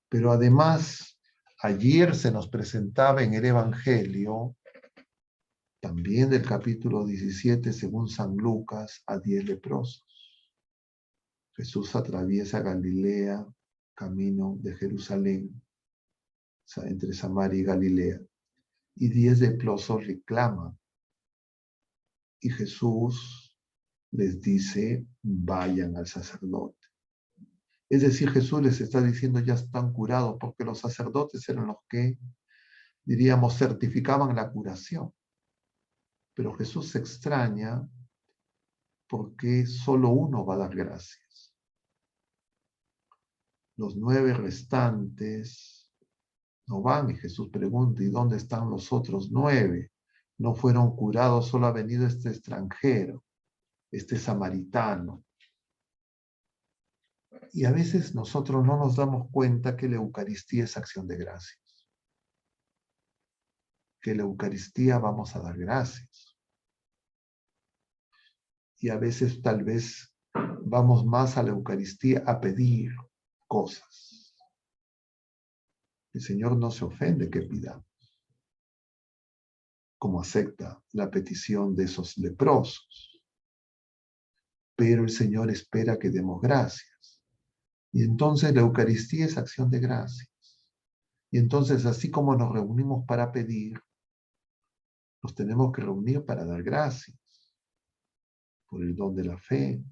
Pero además, ayer se nos presentaba en el Evangelio, también del capítulo 17, según San Lucas, a 10 leprosos. Jesús atraviesa Galilea, camino de Jerusalén, entre Samaria y Galilea, y 10 leprosos reclaman. Y Jesús les dice, vayan al sacerdote. Es decir, Jesús les está diciendo, ya están curados, porque los sacerdotes eran los que, diríamos, certificaban la curación. Pero Jesús se extraña porque solo uno va a dar gracias. Los 9 restantes no van, y Jesús pregunta, ¿y dónde están los otros 9? No fueron curados, solo ha venido este extranjero, este samaritano. Y a veces nosotros no nos damos cuenta que la Eucaristía es acción de gracias. Que la Eucaristía vamos a dar gracias. Y a veces tal vez vamos más a la Eucaristía a pedir cosas. El Señor no se ofende que pidamos, como acepta la petición de esos leprosos. Pero el Señor espera que demos gracias. Y entonces la Eucaristía es acción de gracias. Y entonces, así como nos reunimos para pedir, nos tenemos que reunir para dar gracias por el don de la fe,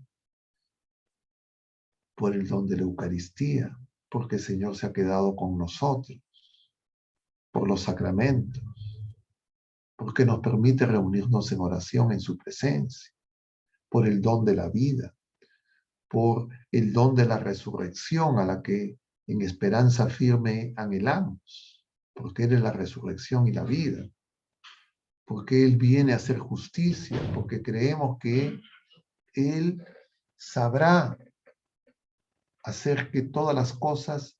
por el don de la Eucaristía, porque el Señor se ha quedado con nosotros, por los sacramentos, porque nos permite reunirnos en oración en su presencia, por el don de la vida, por el don de la resurrección a la que en esperanza firme anhelamos, porque Él es la resurrección y la vida, porque Él viene a hacer justicia, porque creemos que Él sabrá hacer que todas las cosas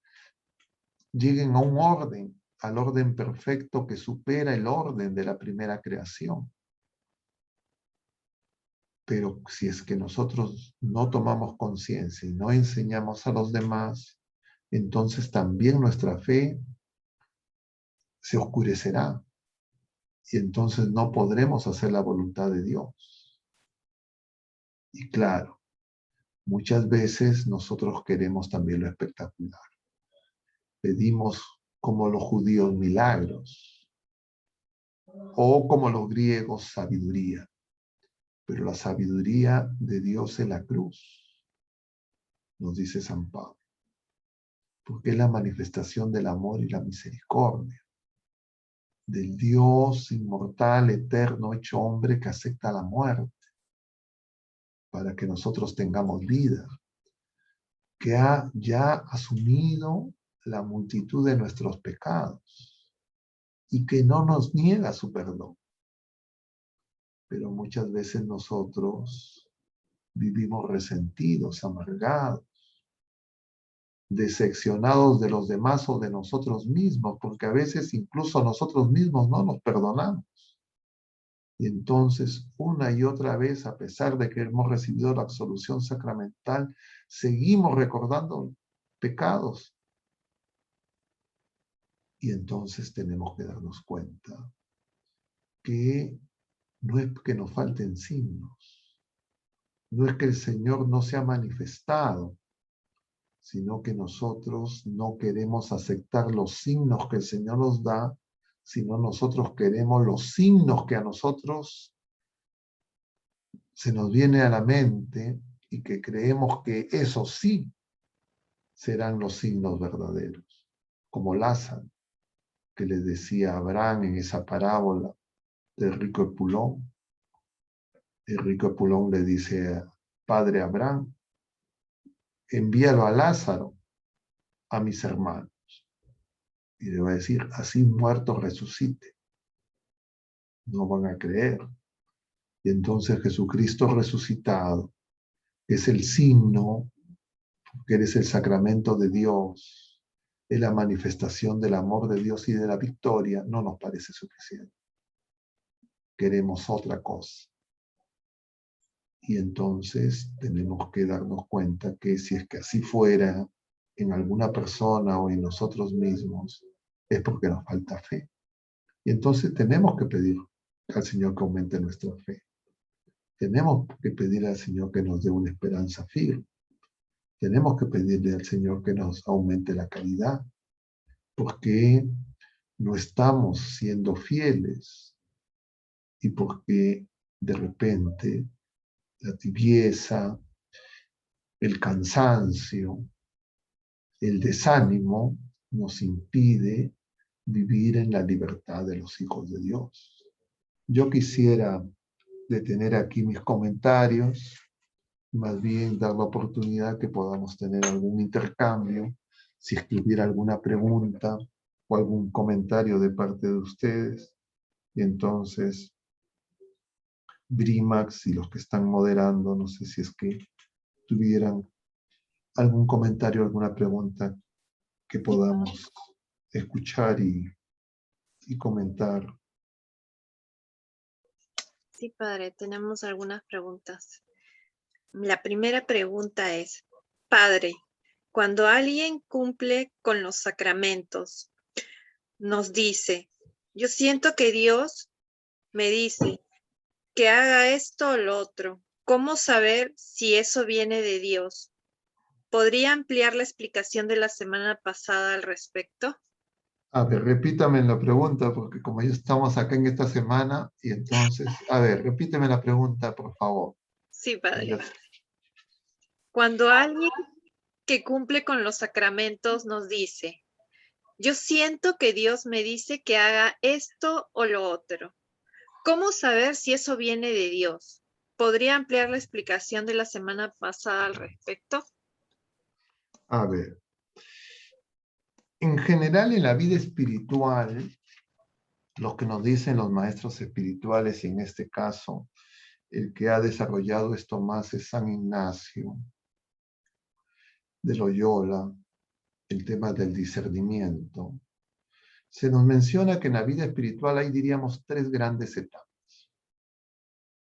lleguen a un orden, al orden perfecto que supera el orden de la primera creación. Pero si es que nosotros no tomamos conciencia y no enseñamos a los demás, entonces también nuestra fe se oscurecerá y entonces no podremos hacer la voluntad de Dios. Y claro, muchas veces nosotros queremos también lo espectacular. Pedimos como los judíos milagros o como los griegos sabiduría. Pero la sabiduría de Dios es la cruz, nos dice San Pablo, porque es la manifestación del amor y la misericordia, del Dios inmortal, eterno, hecho hombre que acepta la muerte para que nosotros tengamos vida, que ha ya asumido la multitud de nuestros pecados y que no nos niega su perdón. Pero muchas veces nosotros vivimos resentidos, amargados, decepcionados de los demás o de nosotros mismos, porque a veces incluso nosotros mismos no nos perdonamos. Y entonces, una y otra vez, a pesar de que hemos recibido la absolución sacramental, seguimos recordando pecados. Y entonces tenemos que darnos cuenta que no es que nos falten signos, no es que el Señor no se ha manifestado, sino que nosotros no queremos aceptar los signos que el Señor nos da, sino nosotros queremos los signos que a nosotros se nos viene a la mente y que creemos que esos sí serán los signos verdaderos, como Lázaro, que le decía a Abraham en esa parábola del rico Epulón. El rico Epulón le dice, Padre Abraham, envíalo a Lázaro, a mis hermanos. Y le va a decir, así muerto resucite. No van a creer. Y entonces Jesucristo resucitado es el signo, que eres el sacramento de Dios, es la manifestación del amor de Dios y de la victoria, no nos parece suficiente. Queremos otra cosa. Y entonces tenemos que darnos cuenta que si es que así fuera en alguna persona o en nosotros mismos, es porque nos falta fe. Y entonces tenemos que pedir al Señor que aumente nuestra fe. Tenemos que pedir al Señor que nos dé una esperanza firme. Tenemos que pedirle al Señor que nos aumente la caridad, porque no estamos siendo fieles y porque de repente la tibieza, el cansancio, el desánimo nos impide vivir en la libertad de los hijos de Dios. Yo quisiera detener aquí mis comentarios, más bien dar la oportunidad que podamos tener algún intercambio, si es que hubiera alguna pregunta o algún comentario de parte de ustedes. Y entonces, Brimax y los que están moderando, no sé si es que tuvieran algún comentario, alguna pregunta que podamos escuchar y comentar. Sí, padre, tenemos algunas preguntas. La primera pregunta es, Padre, cuando alguien cumple con los sacramentos, nos dice, yo siento que Dios me dice que haga esto o lo otro. ¿Cómo saber si eso viene de Dios? ¿Podría ampliar la explicación de la semana pasada al respecto? A ver, repítame la pregunta, porque como ya estamos acá en esta semana, y entonces, a ver, repíteme la pregunta, por favor. Sí, Padre. Ya- Cuando alguien que cumple con los sacramentos nos dice, yo siento que Dios me dice que haga esto o lo otro. ¿Cómo saber si eso viene de Dios? ¿Podría ampliar la explicación de la semana pasada al respecto? A ver, en general en la vida espiritual, lo que nos dicen los maestros espirituales, y en este caso, el que ha desarrollado esto más es San Ignacio de Loyola, el tema del discernimiento. Se nos menciona que en la vida espiritual hay, diríamos, tres grandes etapas.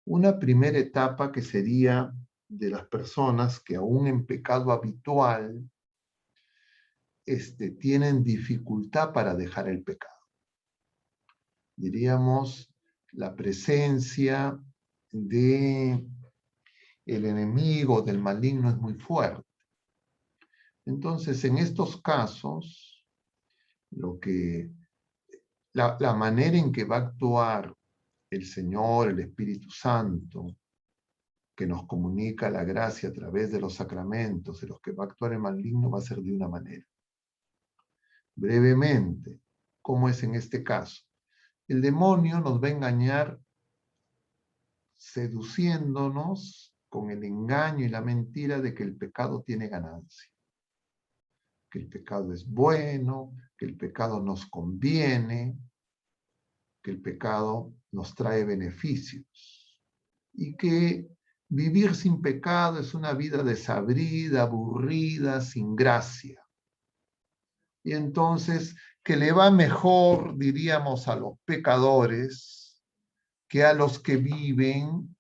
Una primera etapa que sería de las personas que aún en pecado habitual tienen dificultad para dejar el pecado. Diríamos, la presencia de el enemigo, del maligno, es muy fuerte. Entonces, en estos casos, la manera en que va a actuar el Señor, el Espíritu Santo, que nos comunica la gracia a través de los sacramentos, de los que va a actuar el maligno, va a ser de una manera. Brevemente, ¿cómo es en este caso? El demonio nos va a engañar seduciéndonos con el engaño y la mentira de que el pecado tiene ganancia, que el pecado es bueno, que el pecado nos conviene, que el pecado nos trae beneficios y que vivir sin pecado es una vida desabrida, aburrida, sin gracia. Y entonces, que le va mejor, diríamos, a los pecadores que a los que viven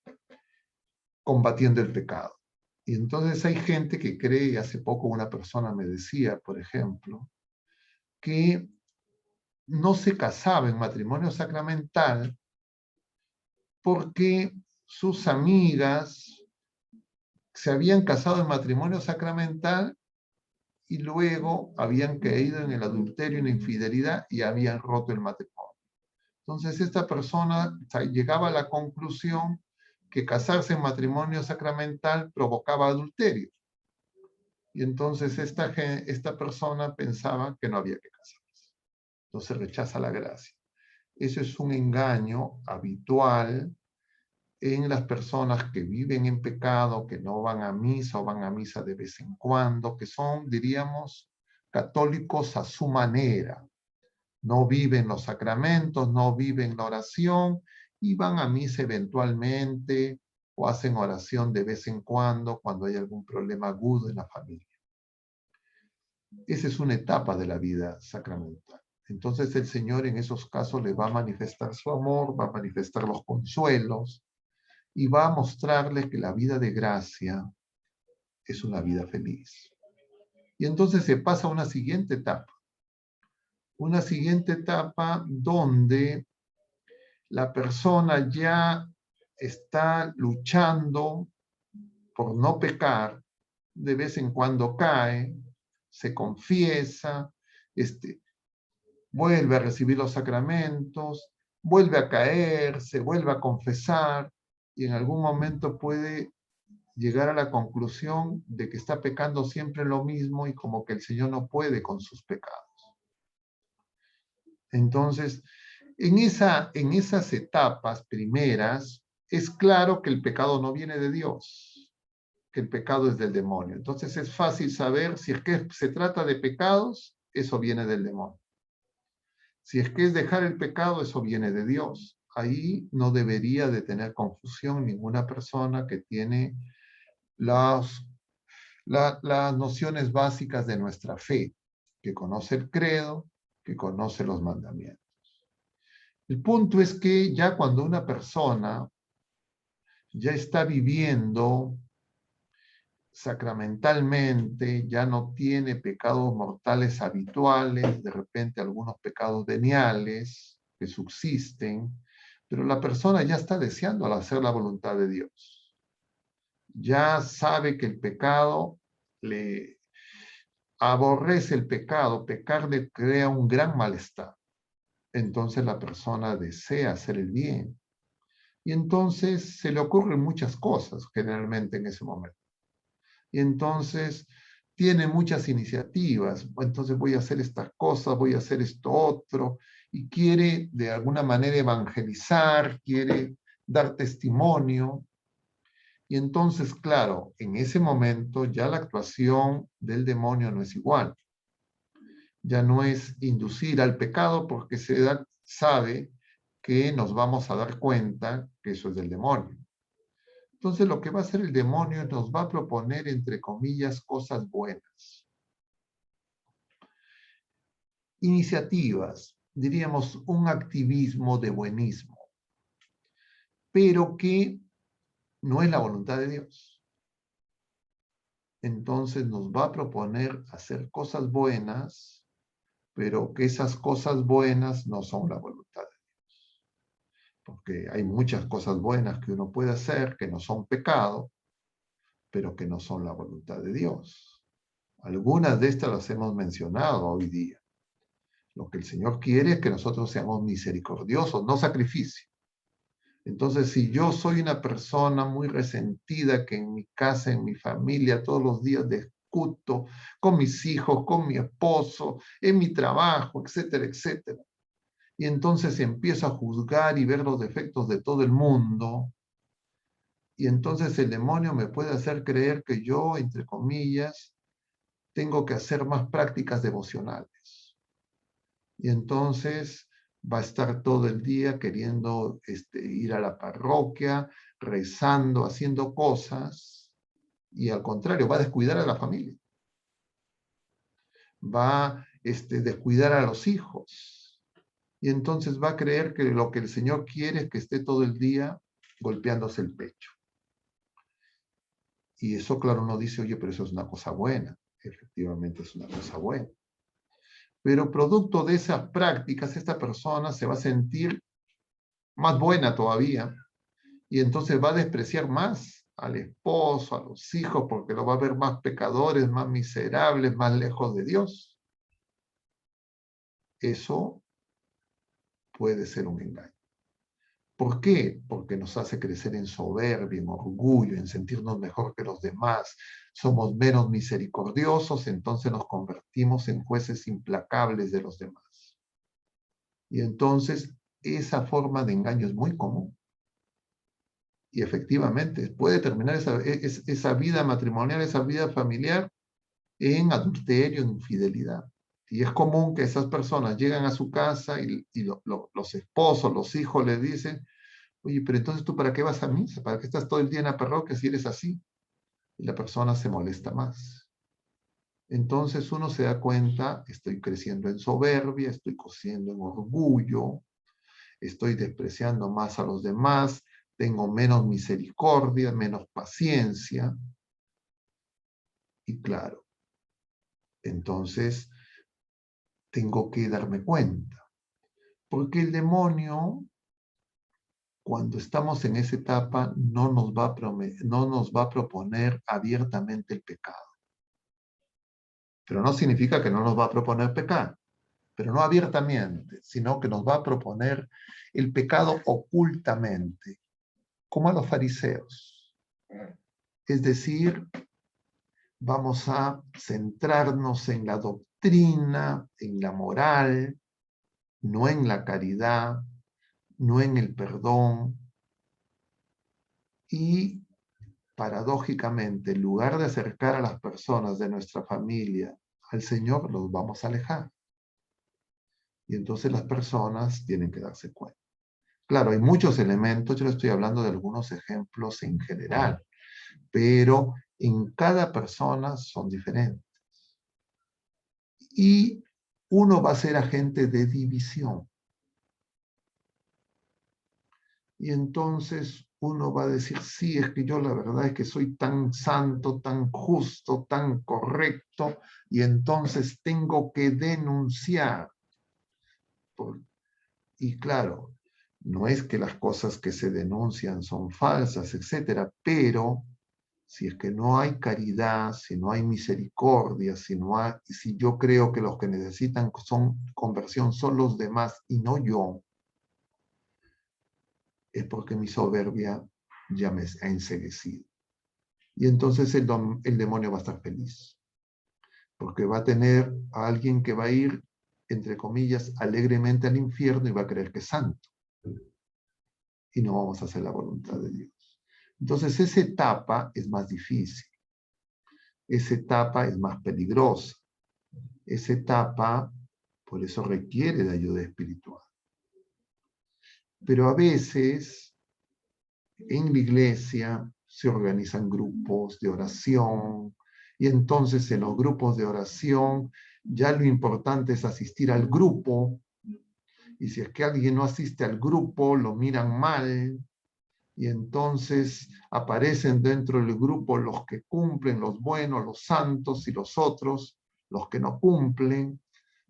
combatiendo el pecado. Y entonces hay gente que cree, hace poco una persona me decía, por ejemplo, que no se casaba en matrimonio sacramental porque sus amigas se habían casado en matrimonio sacramental y luego habían caído en el adulterio y la infidelidad y habían roto el matrimonio. Entonces esta persona llegaba a la conclusión que casarse en matrimonio sacramental provocaba adulterio. Y entonces esta persona pensaba que no había que casarse. Entonces rechaza la gracia. Eso es un engaño habitual en las personas que viven en pecado, que no van a misa o van a misa de vez en cuando, que son, diríamos, católicos a su manera. No viven los sacramentos, no viven la oración y van a misa eventualmente o hacen oración de vez en cuando hay algún problema agudo en la familia. Esa es una etapa de la vida sacramental. Entonces el Señor en esos casos le va a manifestar su amor, va a manifestar los consuelos y va a mostrarle que la vida de gracia es una vida feliz. Y entonces se pasa a una siguiente etapa donde la persona ya está luchando por no pecar, de vez en cuando cae, se confiesa, vuelve a recibir los sacramentos, vuelve a caer, se vuelve a confesar y en algún momento puede llegar a la conclusión de que está pecando siempre lo mismo y como que el Señor no puede con sus pecados. Entonces, en esas etapas primeras, es claro que el pecado no viene de Dios, que el pecado es del demonio. Entonces es fácil saber si es que se trata de pecados, eso viene del demonio. Si es que es dejar el pecado, eso viene de Dios. Ahí no debería de tener confusión ninguna persona que tiene las nociones básicas de nuestra fe, que conoce el credo, que conoce los mandamientos. El punto es que ya cuando una persona ya está viviendo sacramentalmente, ya no tiene pecados mortales habituales, de repente algunos pecados veniales que subsisten, pero la persona ya está deseando al hacer la voluntad de Dios. Ya sabe que el pecado le aborrece el pecado, pecar le crea un gran malestar. Entonces la persona desea hacer el bien. Y entonces se le ocurren muchas cosas generalmente en ese momento. Y entonces tiene muchas iniciativas. Entonces voy a hacer estas cosas, voy a hacer esto otro. Y quiere de alguna manera evangelizar, quiere dar testimonio. Y entonces, claro, en ese momento ya la actuación del demonio no es igual. Ya no es inducir al pecado porque sabe que nos vamos a dar cuenta que eso es del demonio. Entonces lo que va a hacer el demonio nos va a proponer, entre comillas, cosas buenas. Iniciativas, diríamos un activismo de buenismo, pero que no es la voluntad de Dios. Entonces nos va a proponer hacer cosas buenas, pero que esas cosas buenas no son la voluntad de Dios. Porque hay muchas cosas buenas que uno puede hacer que no son pecado, pero que no son la voluntad de Dios. Algunas de estas las hemos mencionado hoy día. Lo que el Señor quiere es que nosotros seamos misericordiosos, no sacrificio. Entonces, si yo soy una persona muy resentida, que en mi casa, en mi familia, todos los días discuto con mis hijos, con mi esposo, en mi trabajo, etcétera, etcétera, y entonces empiezo a juzgar y ver los defectos de todo el mundo, y entonces el demonio me puede hacer creer que yo, entre comillas, tengo que hacer más prácticas devocionales. Y entonces va a estar todo el día queriendo ir a la parroquia, rezando, haciendo cosas, y al contrario, va a descuidar a la familia. Va a descuidar a los hijos. Y entonces va a creer que lo que el Señor quiere es que esté todo el día golpeándose el pecho. Y eso, claro, uno dice, oye, pero eso es una cosa buena. Efectivamente es una cosa buena. Pero producto de esas prácticas, esta persona se va a sentir más buena todavía, y entonces va a despreciar más al esposo, a los hijos, porque lo va a ver más pecadores, más miserables, más lejos de Dios. Eso puede ser un engaño. ¿Por qué? Porque nos hace crecer en soberbia, en orgullo, en sentirnos mejor que los demás. Somos menos misericordiosos, entonces nos convertimos en jueces implacables de los demás. Y entonces esa forma de engaño es muy común. Y efectivamente puede terminar esa vida matrimonial, esa vida familiar en adulterio, en infidelidad. Y es común que esas personas llegan a su casa y los esposos, los hijos les dicen, oye, pero entonces tú ¿para qué vas a misa? ¿Para qué estás todo el día en la parroquia si eres así? Y la persona se molesta más. Entonces uno se da cuenta, estoy creciendo en soberbia, estoy creciendo en orgullo, estoy despreciando más a los demás, tengo menos misericordia, menos paciencia. Y claro, entonces tengo que darme cuenta. Porque el demonio, cuando estamos en esa etapa, no nos va a proponer abiertamente el pecado. Pero no significa que no nos va a proponer pecar, pero no abiertamente, sino que nos va a proponer el pecado ocultamente, como a los fariseos. Es decir, vamos a centrarnos en la doctrina, en la moral, no en la caridad, no en el perdón. Y paradójicamente, en lugar de acercar a las personas de nuestra familia al Señor, los vamos a alejar. Y entonces las personas tienen que darse cuenta. Claro, hay muchos elementos, yo le estoy hablando de algunos ejemplos en general, pero en cada persona son diferentes. Y uno va a ser agente de división. Y entonces uno va a decir, sí, es que yo la verdad es que soy tan santo, tan justo, tan correcto, y entonces tengo que denunciar. Y claro, no es que las cosas que se denuncian son falsas, etcétera, pero si es que no hay caridad, si no hay misericordia, si yo creo que los que necesitan conversión son los demás y no yo, es porque mi soberbia ya me ha enceguecido. Y entonces el demonio va a estar feliz, porque va a tener a alguien que va a ir, entre comillas, alegremente al infierno y va a creer que es santo. Y no vamos a hacer la voluntad de Dios. Entonces esa etapa es más difícil, esa etapa es más peligrosa, esa etapa por eso requiere de ayuda espiritual. Pero a veces en la iglesia se organizan grupos de oración y entonces en los grupos de oración ya lo importante es asistir al grupo y si es que alguien no asiste al grupo lo miran mal y entonces aparecen dentro del grupo los que cumplen, los buenos, los santos y los otros, los que no cumplen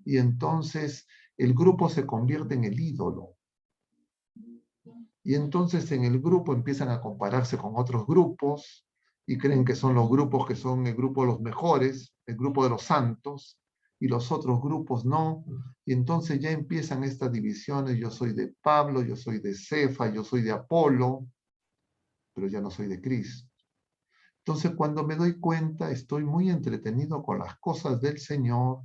y entonces el grupo se convierte en el ídolo. Y entonces en el grupo empiezan a compararse con otros grupos y creen que son los grupos que son el grupo de los mejores, el grupo de los santos, y los otros grupos no. Y entonces ya empiezan estas divisiones, yo soy de Pablo, yo soy de Cefa, yo soy de Apolo, pero ya no soy de Cristo. Entonces cuando me doy cuenta, estoy muy entretenido con las cosas del Señor,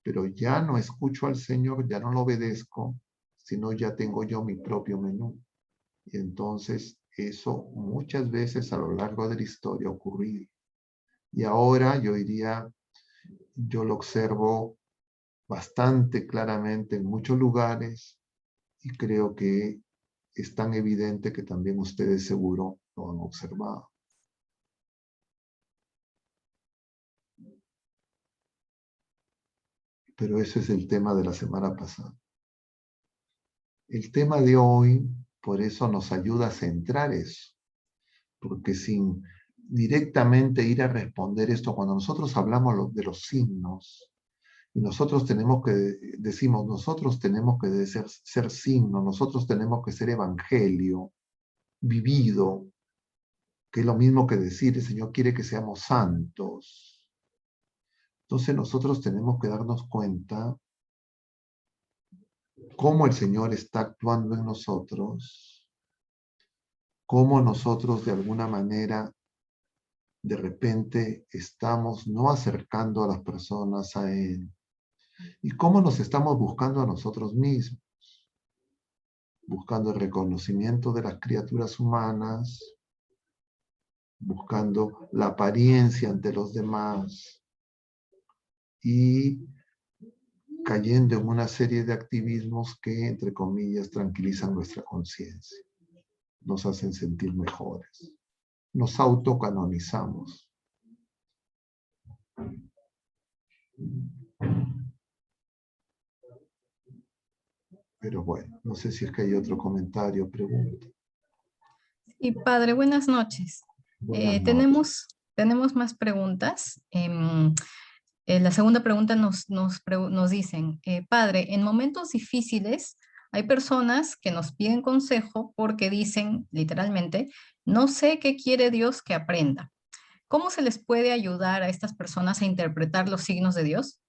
pero ya no escucho al Señor, ya no lo obedezco, sino ya tengo yo mi propio menú. Y entonces eso muchas veces a lo largo de la historia ha ocurrido. Y ahora yo diría, yo lo observo bastante claramente en muchos lugares y creo que es tan evidente que también ustedes seguro lo han observado. Pero ese es el tema de la semana pasada. El tema de hoy, por eso nos ayuda a centrar eso, porque sin directamente ir a responder esto, cuando nosotros hablamos de los signos, y nosotros tenemos que, decimos, nosotros tenemos que ser signo, nosotros tenemos que ser evangelio, vivido, que es lo mismo que decir, el Señor quiere que seamos santos. Entonces nosotros tenemos que darnos cuenta cómo el Señor está actuando en nosotros, cómo nosotros de alguna manera de repente estamos no acercando a las personas a Él y cómo nos estamos buscando a nosotros mismos, buscando el reconocimiento de las criaturas humanas, buscando la apariencia ante los demás y cayendo en una serie de activismos que, entre comillas, tranquilizan nuestra conciencia, nos hacen sentir mejores, nos autocanonizamos. Pero bueno, no sé si es que hay otro comentario o pregunta. Y padre, buenas noches. Buenas noches. Tenemos más preguntas. La segunda pregunta nos dicen, padre, en momentos difíciles hay personas que nos piden consejo porque dicen literalmente, no sé qué quiere Dios que aprenda. ¿Cómo se les puede ayudar a estas personas a interpretar los signos de Dios?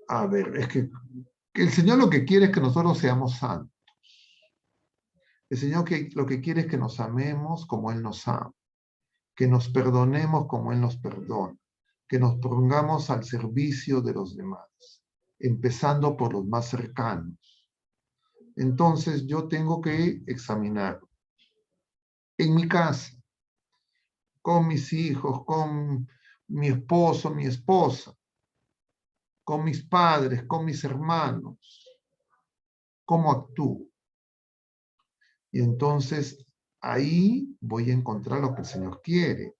A ver, es que el Señor lo que quiere es que nosotros seamos santos. El Señor lo que quiere es que nos amemos como Él nos ama, que nos perdonemos como Él nos perdona, que nos pongamos al servicio de los demás, empezando por los más cercanos. Entonces yo tengo que examinar en mi casa, con mis hijos, con mi esposo, mi esposa, con mis padres, con mis hermanos, cómo actúo. Y entonces ahí voy a encontrar lo que el Señor quiere.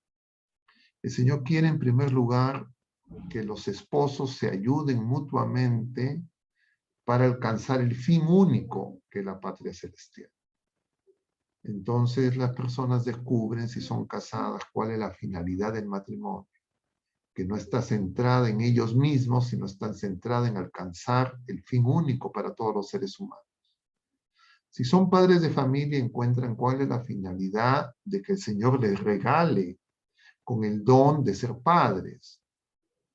El Señor quiere en primer lugar que los esposos se ayuden mutuamente para alcanzar el fin único que es la patria celestial. Entonces las personas descubren, si son casadas, cuál es la finalidad del matrimonio, que no está centrada en ellos mismos, sino está centrada en alcanzar el fin único para todos los seres humanos. Si son padres de familia, encuentran cuál es la finalidad de que el Señor les regale con el don de ser padres.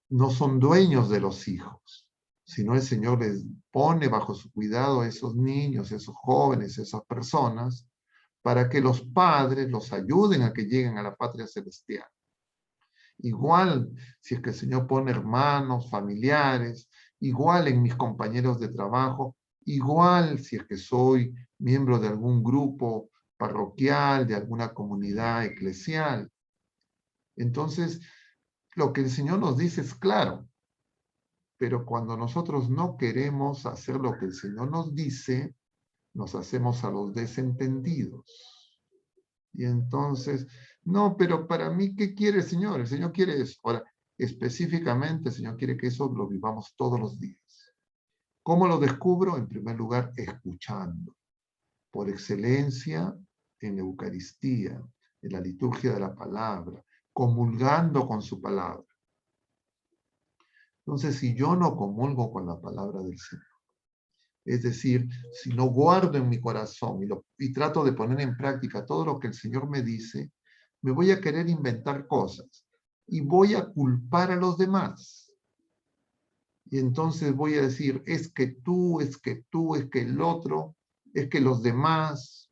No son dueños de los hijos, sino el Señor les pone bajo su cuidado a esos niños, esos jóvenes, esas personas, para que los padres los ayuden a que lleguen a la patria celestial. Igual, si es que el Señor pone hermanos, familiares, igual en mis compañeros de trabajo, igual si es que soy miembro de algún grupo parroquial, de alguna comunidad eclesial. Entonces, lo que el Señor nos dice es claro, pero cuando nosotros no queremos hacer lo que el Señor nos dice, nos hacemos a los desentendidos. Y entonces, no, pero para mí, ¿qué quiere el Señor? El Señor quiere eso. Ahora, específicamente, el Señor quiere que eso lo vivamos todos los días. ¿Cómo lo descubro? En primer lugar, escuchando. Por excelencia, en la Eucaristía, en la liturgia de la palabra, comulgando con su palabra. Entonces, si yo no comulgo con la palabra del Señor, es decir, si no guardo en mi corazón y trato de poner en práctica todo lo que el Señor me dice, me voy a querer inventar cosas y voy a culpar a los demás. Y entonces voy a decir, es que tú, es que tú, es que el otro, es que los demás.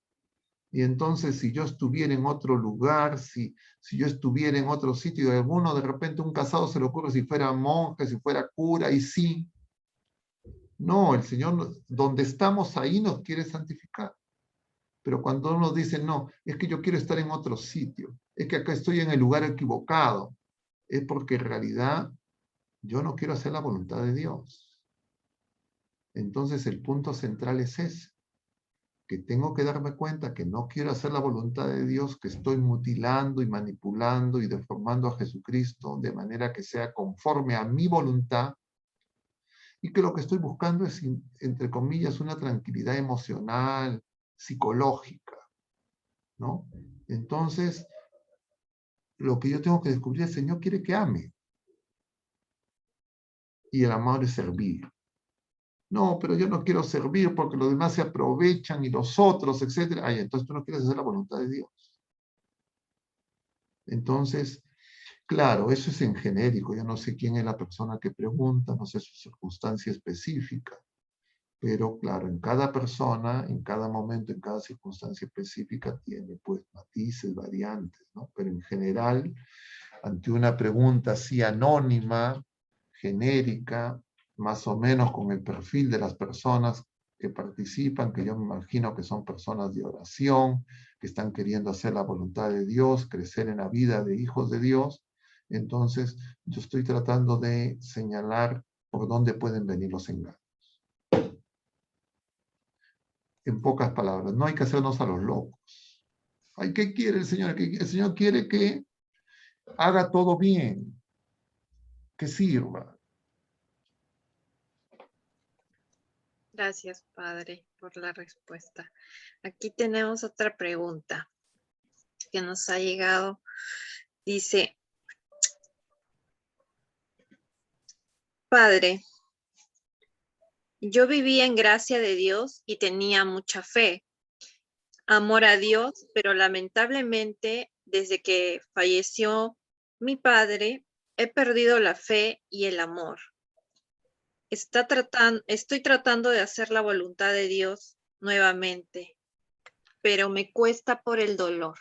Y entonces si yo estuviera en otro lugar, si yo estuviera en otro sitio, de alguno de repente un casado se le ocurre si fuera monje, si fuera cura, y sí. No, el Señor, donde estamos ahí nos quiere santificar. Pero cuando uno dice, no, es que yo quiero estar en otro sitio, es que acá estoy en el lugar equivocado, es porque en realidad yo no quiero hacer la voluntad de Dios. Entonces el punto central es ese, que tengo que darme cuenta que no quiero hacer la voluntad de Dios, que estoy mutilando y manipulando y deformando a Jesucristo de manera que sea conforme a mi voluntad, y que lo que estoy buscando es, entre comillas, una tranquilidad emocional, psicológica, ¿no? Entonces, lo que yo tengo que descubrir, el Señor quiere que ame. Y el amor es servir. No, pero yo no quiero servir porque los demás se aprovechan y los otros, etc. Ay, entonces tú no quieres hacer la voluntad de Dios. Entonces, claro, eso es en genérico. Yo no sé quién es la persona que pregunta, no sé su circunstancia específica. Pero claro, en cada persona, en cada momento, en cada circunstancia específica tiene pues matices, variantes, ¿no? Pero en general, ante una pregunta así anónima, genérica, más o menos con el perfil de las personas que participan, que yo me imagino que son personas de oración, que están queriendo hacer la voluntad de Dios, crecer en la vida de hijos de Dios, entonces yo estoy tratando de señalar por dónde pueden venir los engaños. En pocas palabras, no hay que hacernos a los locos. Ay, ¿qué quiere el Señor? El Señor quiere que haga todo bien, que sirva. Gracias, Padre, por la respuesta. Aquí tenemos otra pregunta que nos ha llegado. Dice, Padre, yo vivía en gracia de Dios y tenía mucha fe, amor a Dios, pero lamentablemente desde que falleció mi padre, he perdido la fe y el amor. Estoy tratando de hacer la voluntad de Dios nuevamente, pero me cuesta por el dolor.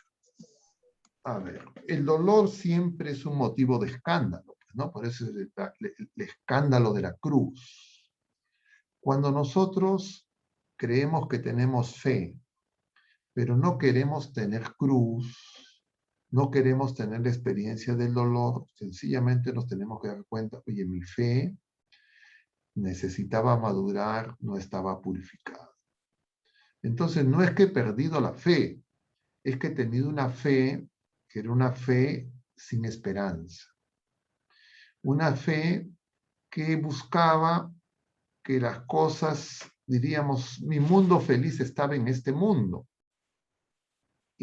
A ver, el dolor siempre es un motivo de escándalo, ¿no? Por eso es el escándalo de la cruz. Cuando nosotros creemos que tenemos fe, pero no queremos tener cruz, no queremos tener la experiencia del dolor, sencillamente nos tenemos que dar cuenta, oye, mi fe necesitaba madurar, no estaba purificada. Entonces, no es que he perdido la fe, es que he tenido una fe que era una fe sin esperanza. Una fe que buscaba que las cosas, diríamos, mi mundo feliz estaba en este mundo.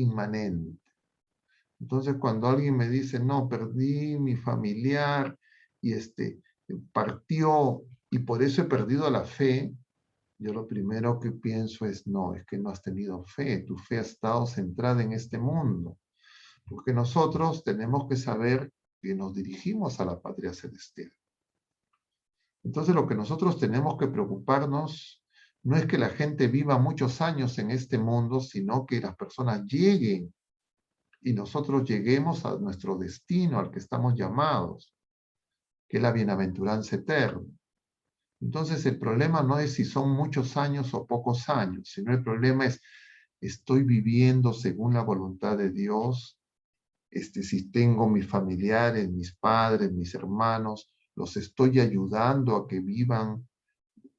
inmanente. Entonces, cuando alguien me dice, no, perdí mi familiar y partió y por eso he perdido la fe, yo lo primero que pienso es, no, es que no has tenido fe, tu fe ha estado centrada en este mundo. Porque nosotros tenemos que saber que nos dirigimos a la patria celestial. Entonces, lo que nosotros tenemos que preocuparnos no es que la gente viva muchos años en este mundo, sino que las personas lleguen y nosotros lleguemos a nuestro destino, al que estamos llamados, que es la bienaventuranza eterna. Entonces, el problema no es si son muchos años o pocos años, sino el problema es, ¿estoy viviendo según la voluntad de Dios? Si tengo mis familiares, mis padres, mis hermanos, los estoy ayudando a que vivan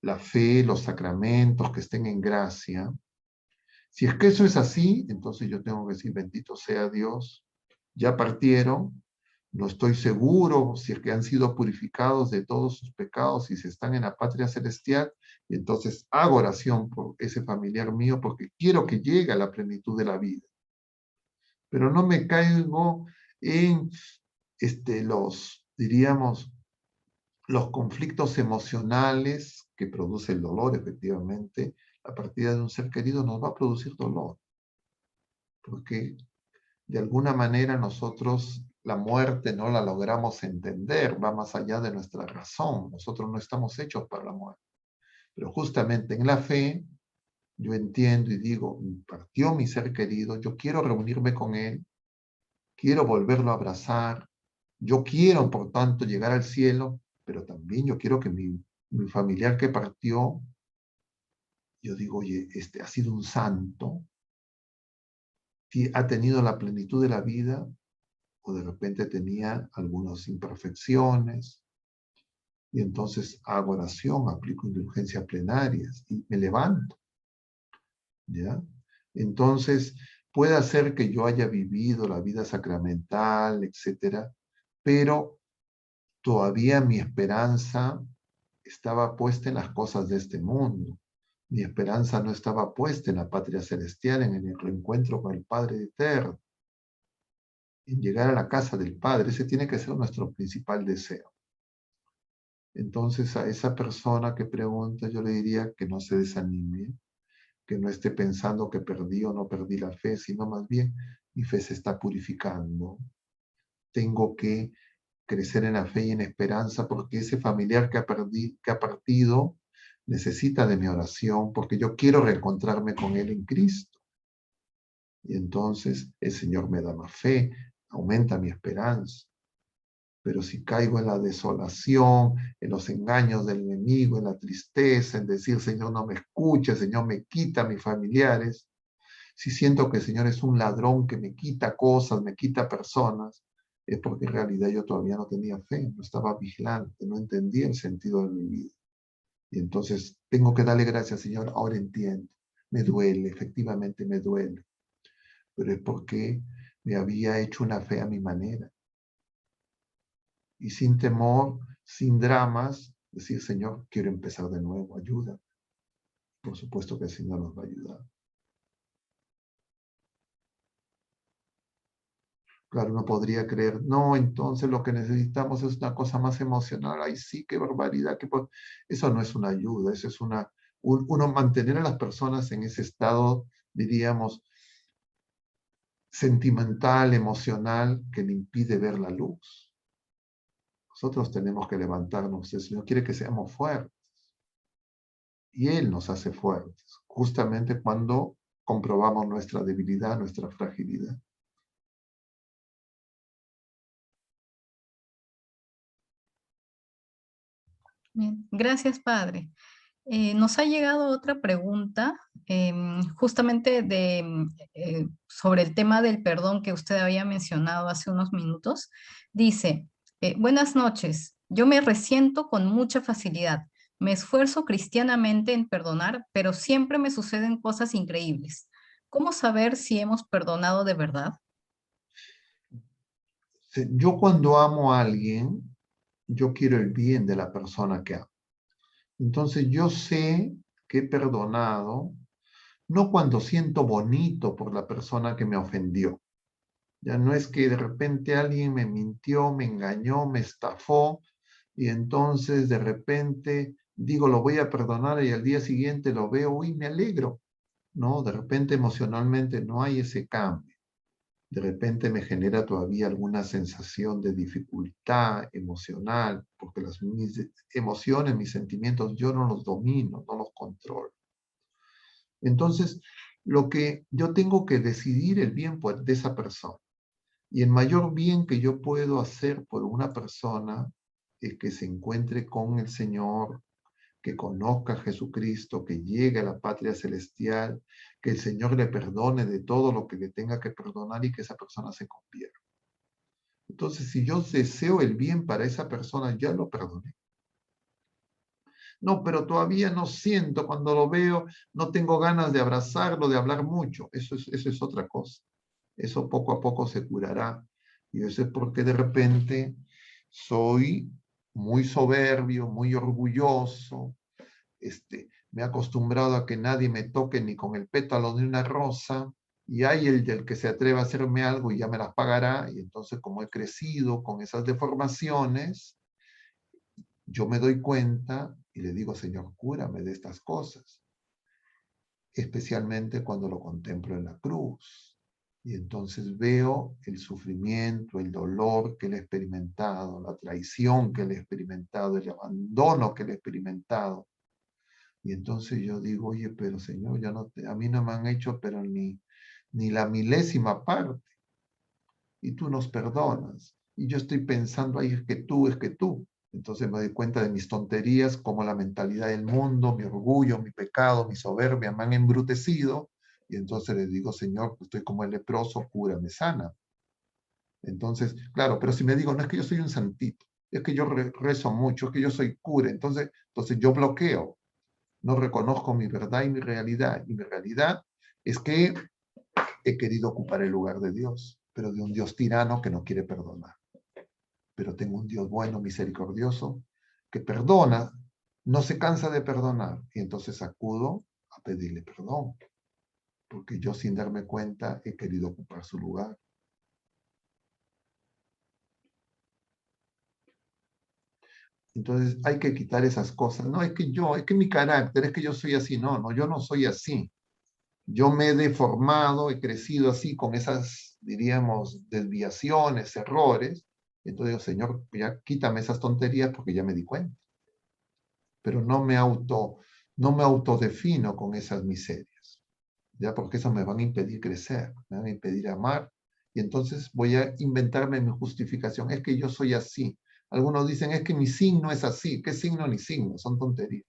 la fe, los sacramentos, que estén en gracia. Si es que eso es así, entonces yo tengo que decir, bendito sea Dios, ya partieron, no estoy seguro si es que han sido purificados de todos sus pecados y si están en la patria celestial, y entonces hago oración por ese familiar mío porque quiero que llegue a la plenitud de la vida. Pero no me caigo en diríamos, los conflictos emocionales que produce el dolor, efectivamente. La partida de un ser querido nos va a producir dolor, porque de alguna manera nosotros la muerte no la logramos entender, va más allá de nuestra razón. Nosotros no estamos hechos para la muerte. Pero justamente en la fe, yo entiendo y digo, partió mi ser querido, yo quiero reunirme con él, quiero volverlo a abrazar, yo quiero, por tanto, llegar al cielo, pero también yo quiero que mi familiar que partió, yo digo, oye, ha sido un santo, ha tenido la plenitud de la vida, o de repente tenía algunas imperfecciones, y entonces hago oración, aplico indulgencias plenarias, y me levanto, ¿ya? Entonces, puede ser que yo haya vivido la vida sacramental, etcétera, pero todavía mi esperanza estaba puesta en las cosas de este mundo. Mi esperanza no estaba puesta en la patria celestial, en el reencuentro con el Padre eterno, en llegar a la casa del Padre. Ese tiene que ser nuestro principal deseo. Entonces, a esa persona que pregunta, yo le diría que no se desanime, que no esté pensando que perdí o no perdí la fe, sino más bien mi fe se está purificando. Tengo que crecer en la fe y en esperanza porque ese familiar que ha partido necesita de mi oración porque yo quiero reencontrarme con él en Cristo. Y entonces el Señor me da más fe, aumenta mi esperanza. Pero si caigo en la desolación, en los engaños del enemigo, en la tristeza, en decir, Señor, no me escucha, Señor, me quita a mis familiares, si siento que el Señor es un ladrón que me quita cosas, me quita personas, es porque en realidad yo todavía no tenía fe, no estaba vigilante, no entendía el sentido de mi vida. Y entonces tengo que darle gracias, Señor, ahora entiendo. Me duele, efectivamente me duele, pero es porque me había hecho una fe a mi manera. Y sin temor, sin dramas, decir, Señor, quiero empezar de nuevo, ayuda. Por supuesto que el Señor nos va a ayudar. Claro, uno podría creer, no, entonces lo que necesitamos es una cosa más emocional. Ay, sí, qué barbaridad. Eso no es una ayuda, eso es uno mantener a las personas en ese estado, diríamos, sentimental, emocional, que le impide ver la luz. Nosotros tenemos que levantarnos. El Señor quiere que seamos fuertes. Y Él nos hace fuertes, justamente cuando comprobamos nuestra debilidad, nuestra fragilidad. Bien, gracias, Padre. Nos ha llegado otra pregunta, justamente sobre el tema del perdón que usted había mencionado hace unos minutos. Dice, buenas noches, yo me resiento con mucha facilidad. Me esfuerzo cristianamente en perdonar, pero siempre me suceden cosas increíbles. ¿Cómo saber si hemos perdonado de verdad? Yo cuando amo a alguien, yo quiero el bien de la persona que amo. Entonces yo sé que he perdonado, no cuando siento bonito por la persona que me ofendió. Ya no es que de repente alguien me mintió, me engañó, me estafó, y entonces de repente digo, lo voy a perdonar y al día siguiente lo veo y me alegro. No, de repente emocionalmente no hay ese cambio. De repente me genera todavía alguna sensación de dificultad emocional, porque mis emociones, mis sentimientos, yo no los domino, no los controlo. Entonces, lo que yo tengo que decidir el bien de esa persona. Y el mayor bien que yo puedo hacer por una persona es que se encuentre con el Señor, que conozca a Jesucristo, que llegue a la patria celestial, que el Señor le perdone de todo lo que le tenga que perdonar y que esa persona se convierta. Entonces, si yo deseo el bien para esa persona, ya lo perdoné. No, pero todavía no siento, cuando lo veo, no tengo ganas de abrazarlo, de hablar mucho. Eso es otra cosa. Eso poco a poco se curará. Y eso es porque de repente soy muy soberbio, muy orgulloso. Me he acostumbrado a que nadie me toque ni con el pétalo de una rosa. Y hay el del que se atreva a hacerme algo y ya me las pagará. Y entonces, como he crecido con esas deformaciones, yo me doy cuenta y le digo, Señor, cúrame de estas cosas, especialmente cuando lo contemplo en la cruz. Y entonces veo el sufrimiento, el dolor que él ha experimentado, la traición que él ha experimentado, el abandono que él ha experimentado. Y entonces yo digo, oye, pero Señor, ya no a mí no me han hecho, pero ni la milésima parte. Y tú nos perdonas. Y yo estoy pensando, ay, es que tú. Entonces me doy cuenta de mis tonterías, como la mentalidad del mundo, mi orgullo, mi pecado, mi soberbia me han embrutecido. Y entonces le digo, Señor, pues estoy como el leproso, cúrame, sana. Entonces, claro, pero si me digo, no es que yo soy un santito, es que yo rezo mucho, es que yo soy cura, entonces yo bloqueo, no reconozco mi verdad y mi realidad. Y mi realidad es que he querido ocupar el lugar de Dios, pero de un Dios tirano que no quiere perdonar. Pero tengo un Dios bueno, misericordioso, que perdona, no se cansa de perdonar. Y entonces acudo a pedirle perdón, porque yo sin darme cuenta he querido ocupar su lugar. Entonces hay que quitar esas cosas. No, es que mi carácter, es que yo soy así. No, no, yo no soy así. Yo me he deformado, he crecido así con esas, diríamos, desviaciones, errores. Entonces digo, Señor, ya quítame esas tonterías porque ya me di cuenta. Pero no me autodefino con esas miserias, ya porque eso me van a impedir crecer, me van a impedir amar. Y entonces voy a inventarme mi justificación. Es que yo soy así. Algunos dicen, es que mi signo es así. ¿Qué signo ni signo? Son tonterías.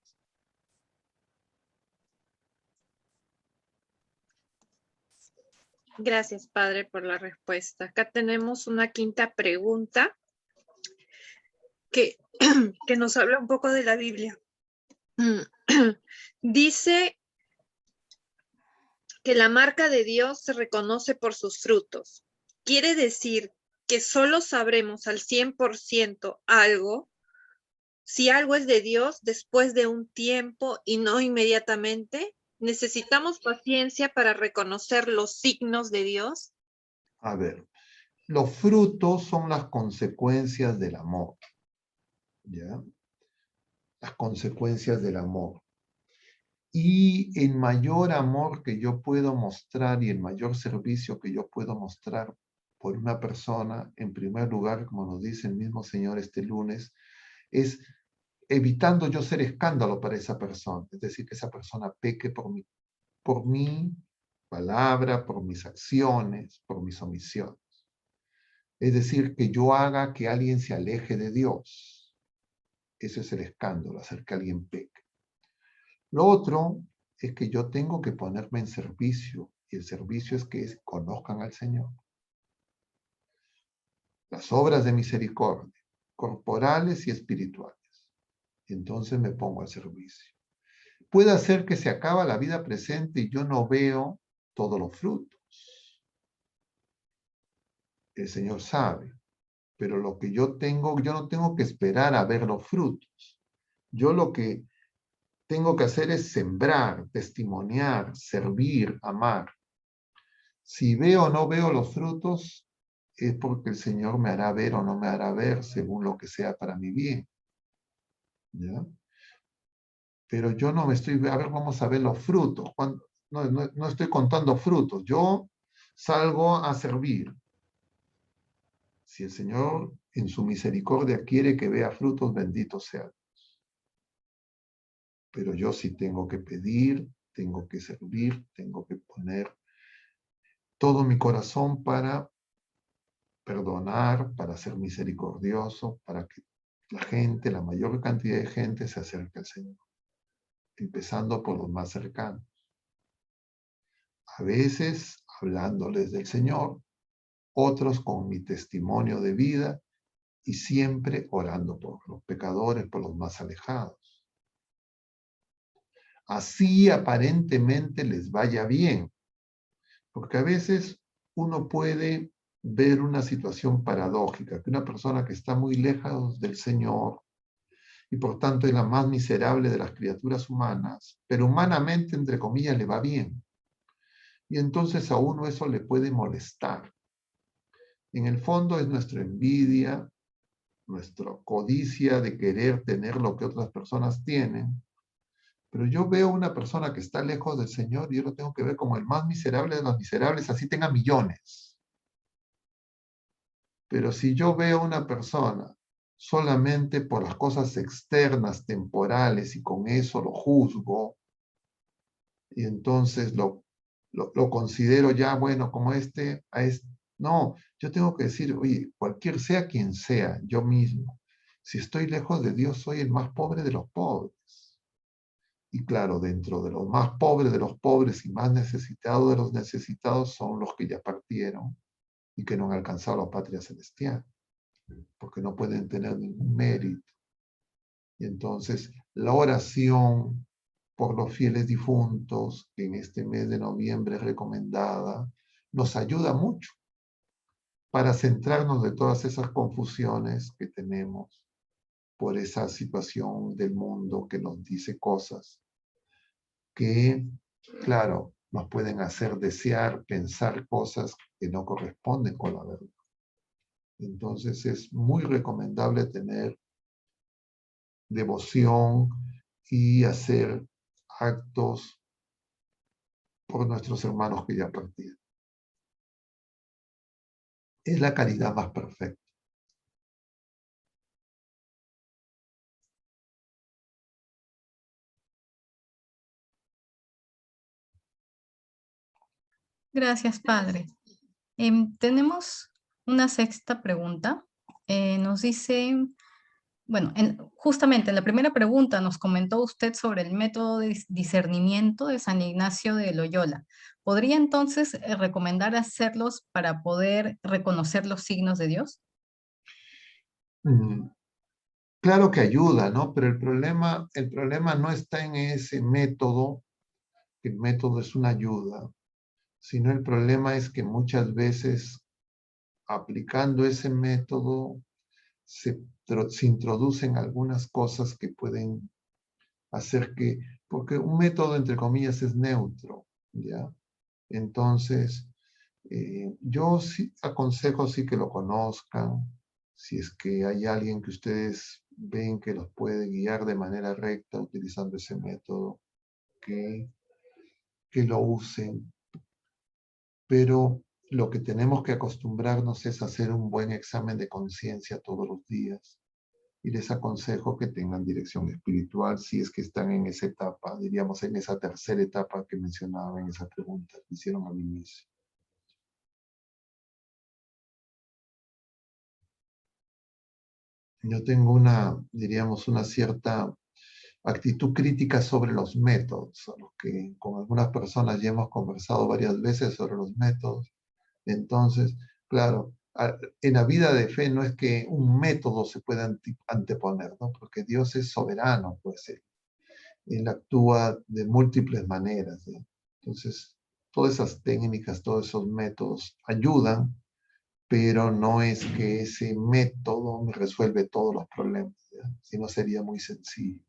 Gracias, Padre, por la respuesta. Acá tenemos una quinta pregunta que, que nos habla un poco de la Biblia. Dice que la marca de Dios se reconoce por sus frutos. Quiere decir que solo sabremos al 100% algo, si algo es de Dios, después de un tiempo y no inmediatamente. Necesitamos paciencia para reconocer los signos de Dios. A ver, los frutos son las consecuencias del amor, ¿ya? Las consecuencias del amor. Y el mayor amor que yo puedo mostrar y el mayor servicio que yo puedo mostrar por una persona, en primer lugar, como nos dice el mismo Señor este lunes, es evitando yo ser escándalo para esa persona. Es decir, que esa persona peque por mi palabra, por mis acciones, por mis omisiones. Es decir, que yo haga que alguien se aleje de Dios. Eso es el escándalo, hacer que alguien peque. Lo otro es que yo tengo que ponerme en servicio, y el servicio es que conozcan al Señor. Las obras de misericordia, corporales y espirituales. Y entonces me pongo al servicio. Puede hacer que se acaba la vida presente y yo no veo todos los frutos. El Señor sabe, pero lo que yo no tengo que esperar a ver los frutos. Yo lo que tengo que hacer es sembrar, testimoniar, servir, amar. Si veo o no veo los frutos, es porque el Señor me hará ver o no me hará ver según lo que sea para mi bien. ¿Ya? Pero yo no me estoy, a ver, vamos a ver los frutos. No estoy contando frutos. Yo salgo a servir. Si el Señor en su misericordia quiere que vea frutos, bendito sea. Pero yo sí tengo que pedir, tengo que servir, tengo que poner todo mi corazón para perdonar, para ser misericordioso, para que la gente, la mayor cantidad de gente se acerque al Señor, empezando por los más cercanos. A veces hablándoles del Señor, otros con mi testimonio de vida y siempre orando por los pecadores, por los más alejados. Así aparentemente les vaya bien, porque a veces uno puede ver una situación paradójica, que una persona que está muy lejos del Señor y por tanto es la más miserable de las criaturas humanas, pero humanamente, entre comillas, le va bien. Y entonces a uno eso le puede molestar. En el fondo es nuestra envidia, nuestra codicia de querer tener lo que otras personas tienen. Pero yo veo una persona que está lejos del Señor y yo lo tengo que ver como el más miserable de los miserables, así tenga millones. Pero si yo veo una persona solamente por las cosas externas, temporales, y con eso lo juzgo, y entonces lo considero ya, bueno, como no, yo tengo que decir, oye, cualquier sea quien sea, yo mismo, si estoy lejos de Dios, soy el más pobre de los pobres. Y claro, dentro de los más pobres de los pobres y más necesitados de los necesitados son los que ya partieron y que no han alcanzado la patria celestial, porque no pueden tener ningún mérito. Y entonces la oración por los fieles difuntos, que en este mes de noviembre es recomendada, nos ayuda mucho para centrarnos de todas esas confusiones que tenemos por esa situación del mundo que nos dice cosas que, claro, nos pueden hacer desear, pensar cosas que no corresponden con la verdad. Entonces es muy recomendable tener devoción y hacer actos por nuestros hermanos que ya partieron. Es la caridad más perfecta. Gracias, Padre. Tenemos una sexta pregunta. Nos dice, bueno, justamente en la primera pregunta nos comentó usted sobre el método de discernimiento de San Ignacio de Loyola. ¿Podría entonces recomendar hacerlos para poder reconocer los signos de Dios? Claro que ayuda, ¿no? Pero el problema no está en ese método, que el método es una ayuda, sino el problema es que muchas veces aplicando ese método se introducen algunas cosas que pueden hacer que, porque un método entre comillas es neutro, ¿ya? Entonces, yo sí aconsejo sí que lo conozcan, si es que hay alguien que ustedes ven que los puede guiar de manera recta utilizando ese método, que lo usen. Pero lo que tenemos que acostumbrarnos es hacer un buen examen de conciencia todos los días. Y les aconsejo que tengan dirección espiritual si es que están en esa etapa, diríamos en esa tercera etapa que mencionaba en esa pregunta que hicieron al inicio. Yo tengo diríamos, una cierta actitud crítica sobre los métodos, a los que con algunas personas ya hemos conversado varias veces sobre los métodos. Entonces, claro, en la vida de fe no es que un método se pueda anteponer, ¿no? Porque Dios es soberano, pues Él actúa de múltiples maneras, ¿no? Entonces, todas esas técnicas, todos esos métodos ayudan, pero no es que ese método me resuelve todos los problemas, ¿ya? Si no sería muy sencillo.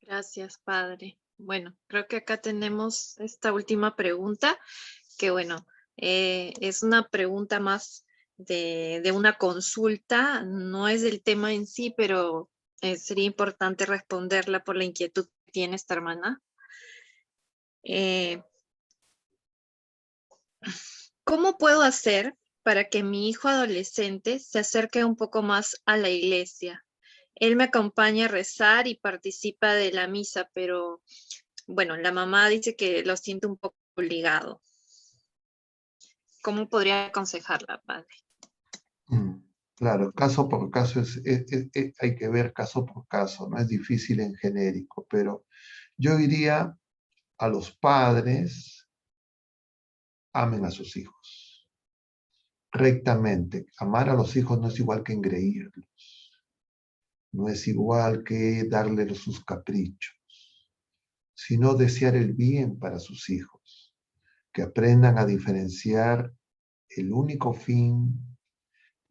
Gracias, Padre. Bueno, creo que acá tenemos esta última pregunta, que bueno, es una pregunta más de una consulta, no es del tema en sí, pero sería importante responderla por la inquietud que tiene esta hermana. Eh, ¿Cómo puedo hacer para que mi hijo adolescente se acerque un poco más a la iglesia? Él me acompaña a rezar y participa de la misa, pero bueno, la mamá dice que lo siente un poco obligado. ¿Cómo podría aconsejarla, padre? Mm, Claro, caso por caso hay que ver caso por caso, no es difícil en genérico, pero yo diría a los padres, amen a sus hijos rectamente. Amar a los hijos no es igual que engreírlos, no es igual que darles sus caprichos, sino desear el bien para sus hijos, que aprendan a diferenciar el único fin,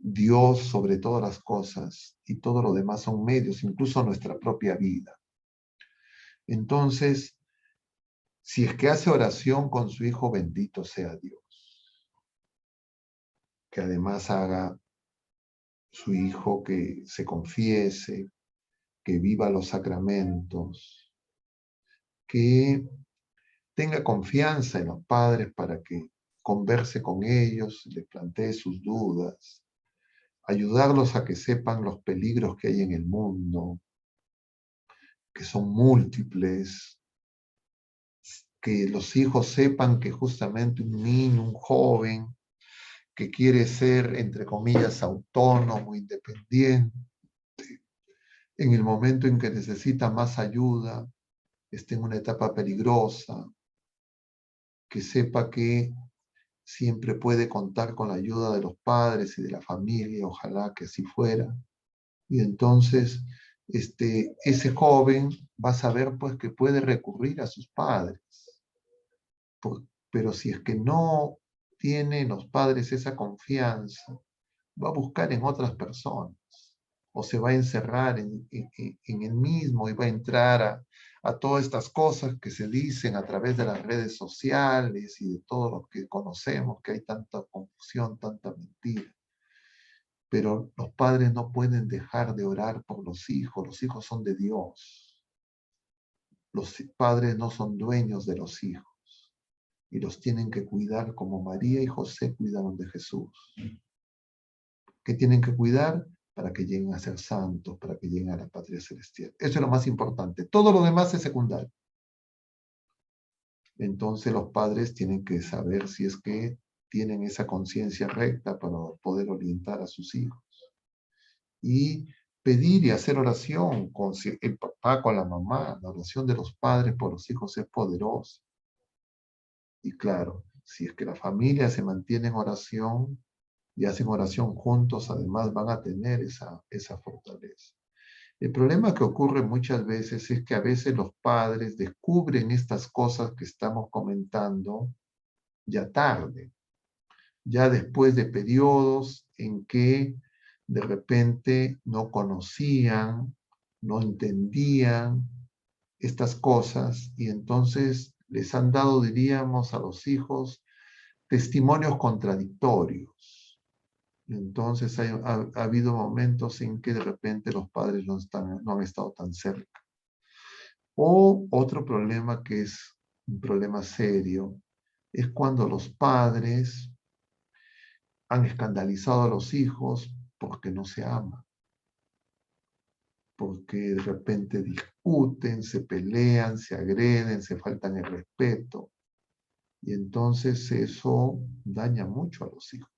Dios sobre todas las cosas, y todo lo demás son medios, incluso nuestra propia vida. Entonces, si es que hace oración con su hijo, bendito sea Dios. Que además haga su hijo que se confiese, que viva los sacramentos, que tenga confianza en los padres para que converse con ellos, les plantee sus dudas, ayudarlos a que sepan los peligros que hay en el mundo, que son múltiples, que los hijos sepan que justamente un niño, un joven, que quiere ser, entre comillas, autónomo, independiente, en el momento en que necesita más ayuda, esté en una etapa peligrosa, que sepa que siempre puede contar con la ayuda de los padres y de la familia, ojalá que así fuera. Y entonces, ese joven va a saber pues que puede recurrir a sus padres. Pero si es que no tienen los padres esa confianza, va a buscar en otras personas o se va a encerrar en él mismo y va a entrar a todas estas cosas que se dicen a través de las redes sociales y de todo lo que conocemos, que hay tanta confusión, tanta mentira. Pero los padres no pueden dejar de orar por los hijos son de Dios. Los padres no son dueños de los hijos y los tienen que cuidar como María y José cuidaron de Jesús. Que tienen que cuidar para que lleguen a ser santos, para que lleguen a la patria celestial. Eso es lo más importante. Todo lo demás es secundario. Entonces los padres tienen que saber si es que tienen esa conciencia recta para poder orientar a sus hijos. Y pedir y hacer oración con el papá, con la mamá. La oración de los padres por los hijos es poderosa. Y claro, si es que la familia se mantiene en oración y hacen oración juntos, además van a tener esa fortaleza. El problema que ocurre muchas veces es que a veces los padres descubren estas cosas que estamos comentando ya tarde, ya después de periodos en que de repente no conocían, no entendían estas cosas y entonces les han dado, diríamos, a los hijos testimonios contradictorios. Entonces ha habido momentos en que de repente los padres no han estado tan cerca. O otro problema que es un problema serio es cuando los padres han escandalizado a los hijos porque no se aman, porque de repente discuten, se pelean, se agreden, se faltan el respeto. Y entonces eso daña mucho a los hijos.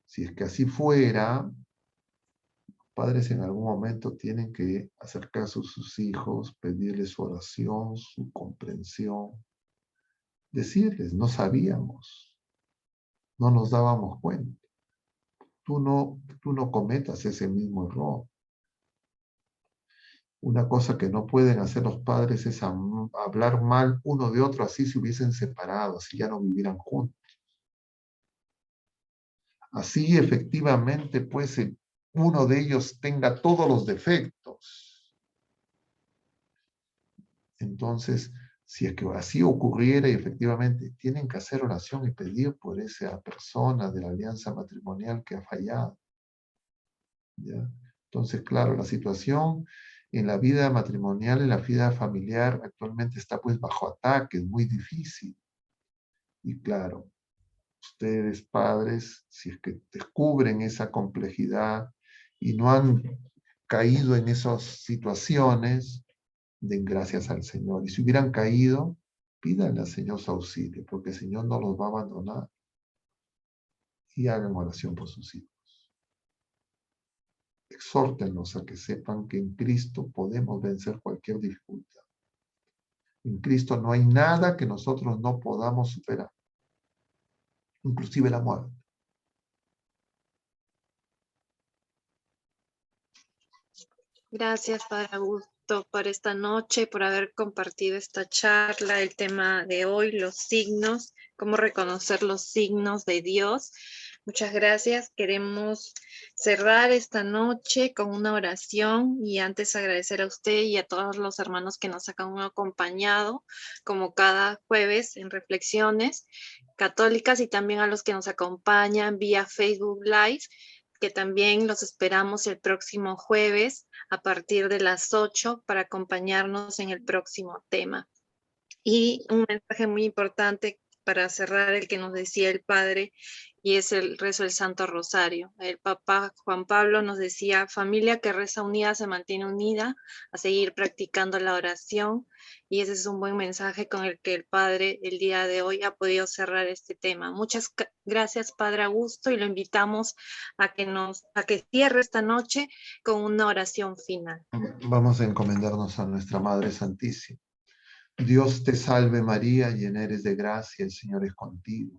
Si es que así fuera, padres en algún momento tienen que acercarse a sus hijos, pedirles su oración, su comprensión, decirles, no sabíamos, no nos dábamos cuenta. Tú no cometas ese mismo error. Una cosa que no pueden hacer los padres es hablar mal uno de otro, así se hubiesen separado, así ya no vivieran juntos. Así efectivamente, pues, uno de ellos tenga todos los defectos. Entonces, si es que así ocurriera y efectivamente tienen que hacer oración y pedir por esa persona de la alianza matrimonial que ha fallado. ¿Ya? Entonces, claro, la situación en la vida matrimonial, en la vida familiar, actualmente está pues bajo ataque, es muy difícil. Y claro, ustedes padres, si es que descubren esa complejidad y no han caído en esas situaciones, den gracias al Señor. Y si hubieran caído, pídanle al Señor su auxilio, porque el Señor no los va a abandonar. Y hagan oración por sus hijos. Exhórtenlos a que sepan que en Cristo podemos vencer cualquier dificultad. En Cristo no hay nada que nosotros no podamos superar, inclusive la muerte. Gracias, Padre Augusto, por esta noche, por haber compartido esta charla, el tema de hoy, los signos, cómo reconocer los signos de Dios. Muchas gracias. Queremos cerrar esta noche con una oración y antes agradecer a usted y a todos los hermanos que nos han acompañado, como cada jueves en Reflexiones Católicas, y también a los que nos acompañan vía Facebook Live, que también los esperamos el próximo jueves a partir de las 8 para acompañarnos en el próximo tema. Y un mensaje muy importante para cerrar, el que nos decía el Padre, y es el rezo del Santo Rosario. El Papa Juan Pablo nos decía: familia que reza unida se mantiene unida, a seguir practicando la oración, y ese es un buen mensaje con el que el Padre el día de hoy ha podido cerrar este tema. Muchas gracias, Padre Augusto, y lo invitamos a que cierre esta noche con una oración final. Vamos a encomendarnos a nuestra Madre Santísima. Dios te salve María, llena eres de gracia, el Señor es contigo.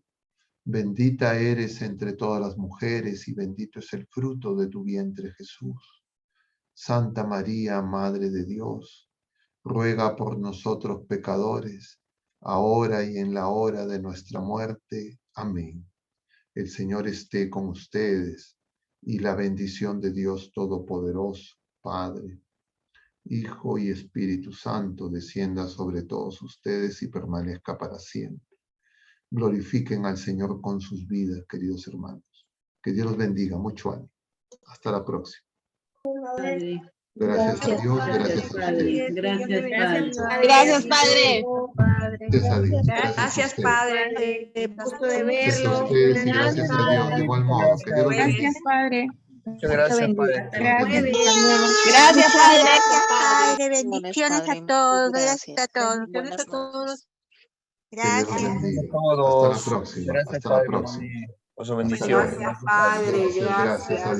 Bendita eres entre todas las mujeres y bendito es el fruto de tu vientre, Jesús. Santa María, Madre de Dios, ruega por nosotros pecadores, ahora y en la hora de nuestra muerte. Amén. El Señor esté con ustedes, y la bendición de Dios Todopoderoso, Padre, Hijo y Espíritu Santo, descienda sobre todos ustedes y permanezca para siempre. Glorifiquen al Señor con sus vidas, queridos hermanos. Que Dios los bendiga. Mucho ánimo. Hasta la próxima. Padre. Gracias a Dios, gracias a Padre. ustedes. Gracias, Padre. Gracias, Padre. Gracias a Dios. Gracias, Padre. Gusto de Gracias a verlo. ustedes y gracias a Dios. De igual modo. Que Dios los bendiga. Gracias, Padre. Muchas gracias, Padre. Gracias. Gracias, Padre. Gracias, Padre. Bendiciones a todos. Gracias a todos. Bendiciones a todos. Que Dios los Gracias. bendiga. A todos. Hasta la próxima. Gracias, Hasta la Padre, próxima. por su bendición. Gracias, Padre. Gracias a Dios.